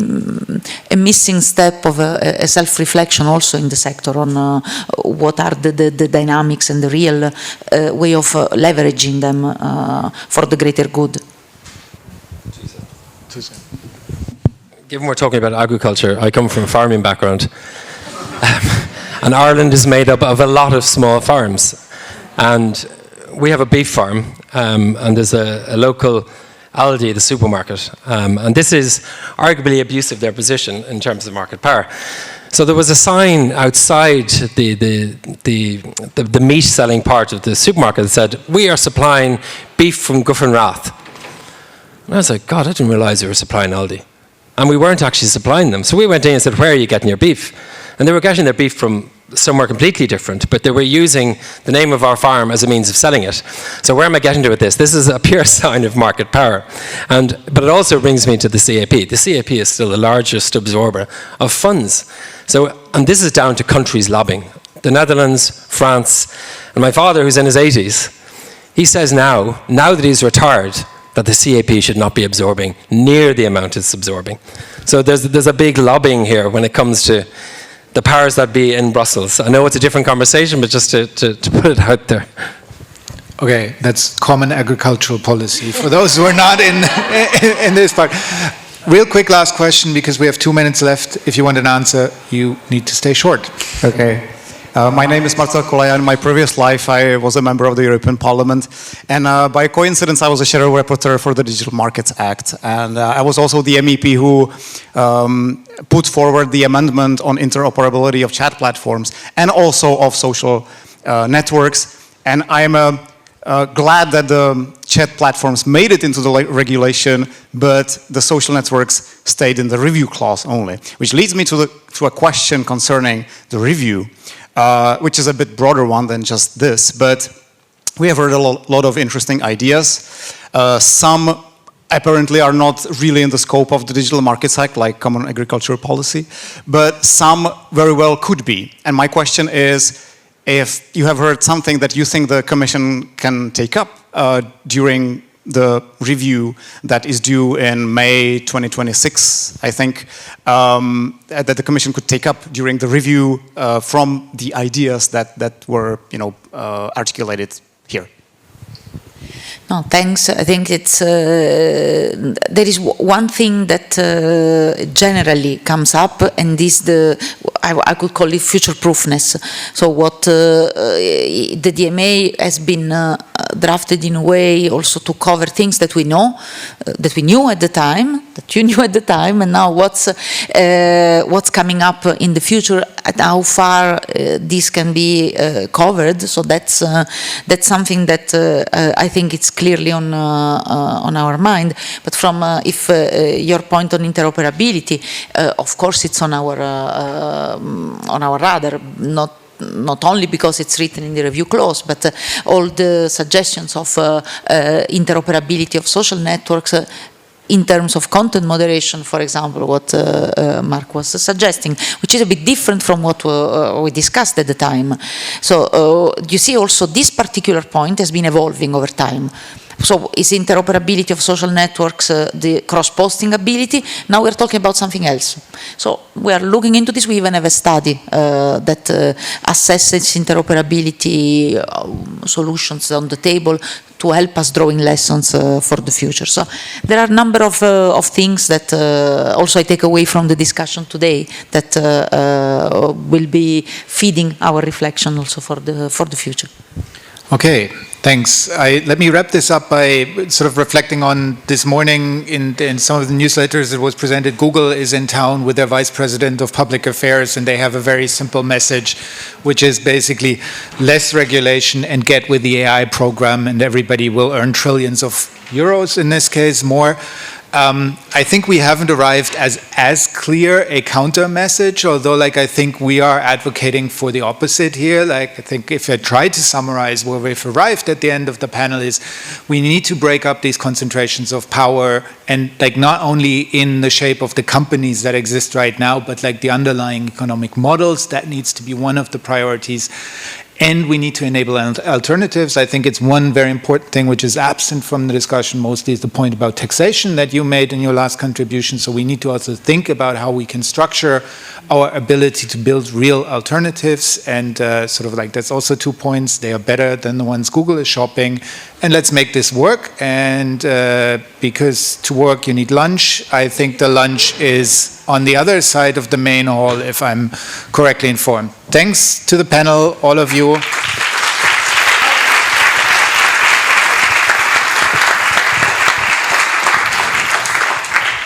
a missing step of a self-reflection also in the sector on what are the dynamics and the real way of leveraging them for the greater good. Given we're talking about agriculture, I come from a farming background. And Ireland is made up of a lot of small farms. And we have a beef farm, and there's a local Aldi, the supermarket. And this is arguably abuse of their position in terms of market power. So there was a sign outside the meat selling part of the supermarket that said, "We are supplying beef from Guffenrath." And I was like, God, I didn't realize we were supplying Aldi. And we weren't actually supplying them. So we went in and said, where are you getting your beef? And they were getting their beef from somewhere completely different, but they were using the name of our farm as a means of selling it. So where am I getting to with this? This is a pure sign of market power. But it also brings me to the CAP. The CAP is still the largest absorber of funds. So, and this is down to countries lobbying. The Netherlands, France, and my father, who's in his 80s, he says now that he's retired, that the CAP should not be absorbing near the amount it's absorbing. So there's a big lobbying here when it comes to the powers that be in Brussels. I know it's a different conversation, but just to put it out there. Okay, that's common agricultural policy for those who are not in this part. Real quick last question, because we have 2 minutes left. If you want an answer, you need to stay short. Okay. My name is Marcel Kolaja. In my previous life, I was a member of the European Parliament. And by coincidence, I was a shadow rapporteur for the Digital Markets Act. And I was also the MEP who put forward the amendment on interoperability of chat platforms and also of social networks. And I'm glad that the chat platforms made it into the regulation, but the social networks stayed in the review clause only. Which leads me to a question concerning the review. Which is a bit broader one than just this, but we have heard a lot of interesting ideas. Some apparently are not really in the scope of the Digital Markets Act, like Common Agricultural Policy, but some very well could be. And my question is, if you have heard something that you think the Commission can take up during the review that is due in May 2026, I think, that the Commission could take up during the review from the ideas that were, articulated here. No, thanks. I think it's there is one thing that generally comes up, and this I could call it future-proofness. So what the DMA has been drafted in a way also to cover things that we know, that we knew at the time, that you knew at the time, and now what's coming up in the future, and how far this can be covered. So that's something that I think it's clearly on our mind. But from if your point on interoperability, of course it's on our radar, not only because it's written in the review clause, but all the suggestions of interoperability of social networks in terms of content moderation, for example, what Mark was suggesting, which is a bit different from what we discussed at the time. So you see also this particular point has been evolving over time. So is interoperability of social networks the cross-posting ability? Now we're talking about something else. So we are looking into this. We even have a study that assesses interoperability solutions on the table to help us drawing lessons for the future. So there are a number of things that also I take away from the discussion today that will be feeding our reflection also for the future. Okay, thanks. Let me wrap this up by sort of reflecting on this morning in some of the newsletters that was presented. Google is in town with their Vice President of Public Affairs, and they have a very simple message, which is basically less regulation and get with the AI program, and everybody will earn trillions of euros, in this case, more. I think we haven't arrived as clear a counter message, although I think we are advocating for the opposite here. I think if I try to summarize where we've arrived at the end of the panel is we need to break up these concentrations of power, and not only in the shape of the companies that exist right now, but the underlying economic models. That needs to be one of the priorities. And we need to enable alternatives. I think it's one very important thing which is absent from the discussion mostly is the point about taxation that you made in your last contribution. So we need to also think about how we can structure our ability to build real alternatives. And that's also 2 points. They are better than the ones Google is shopping. And let's make this work. And because to work you need lunch, I think the lunch is on the other side of the main hall, if I'm correctly informed. Thanks to the panel, all of you.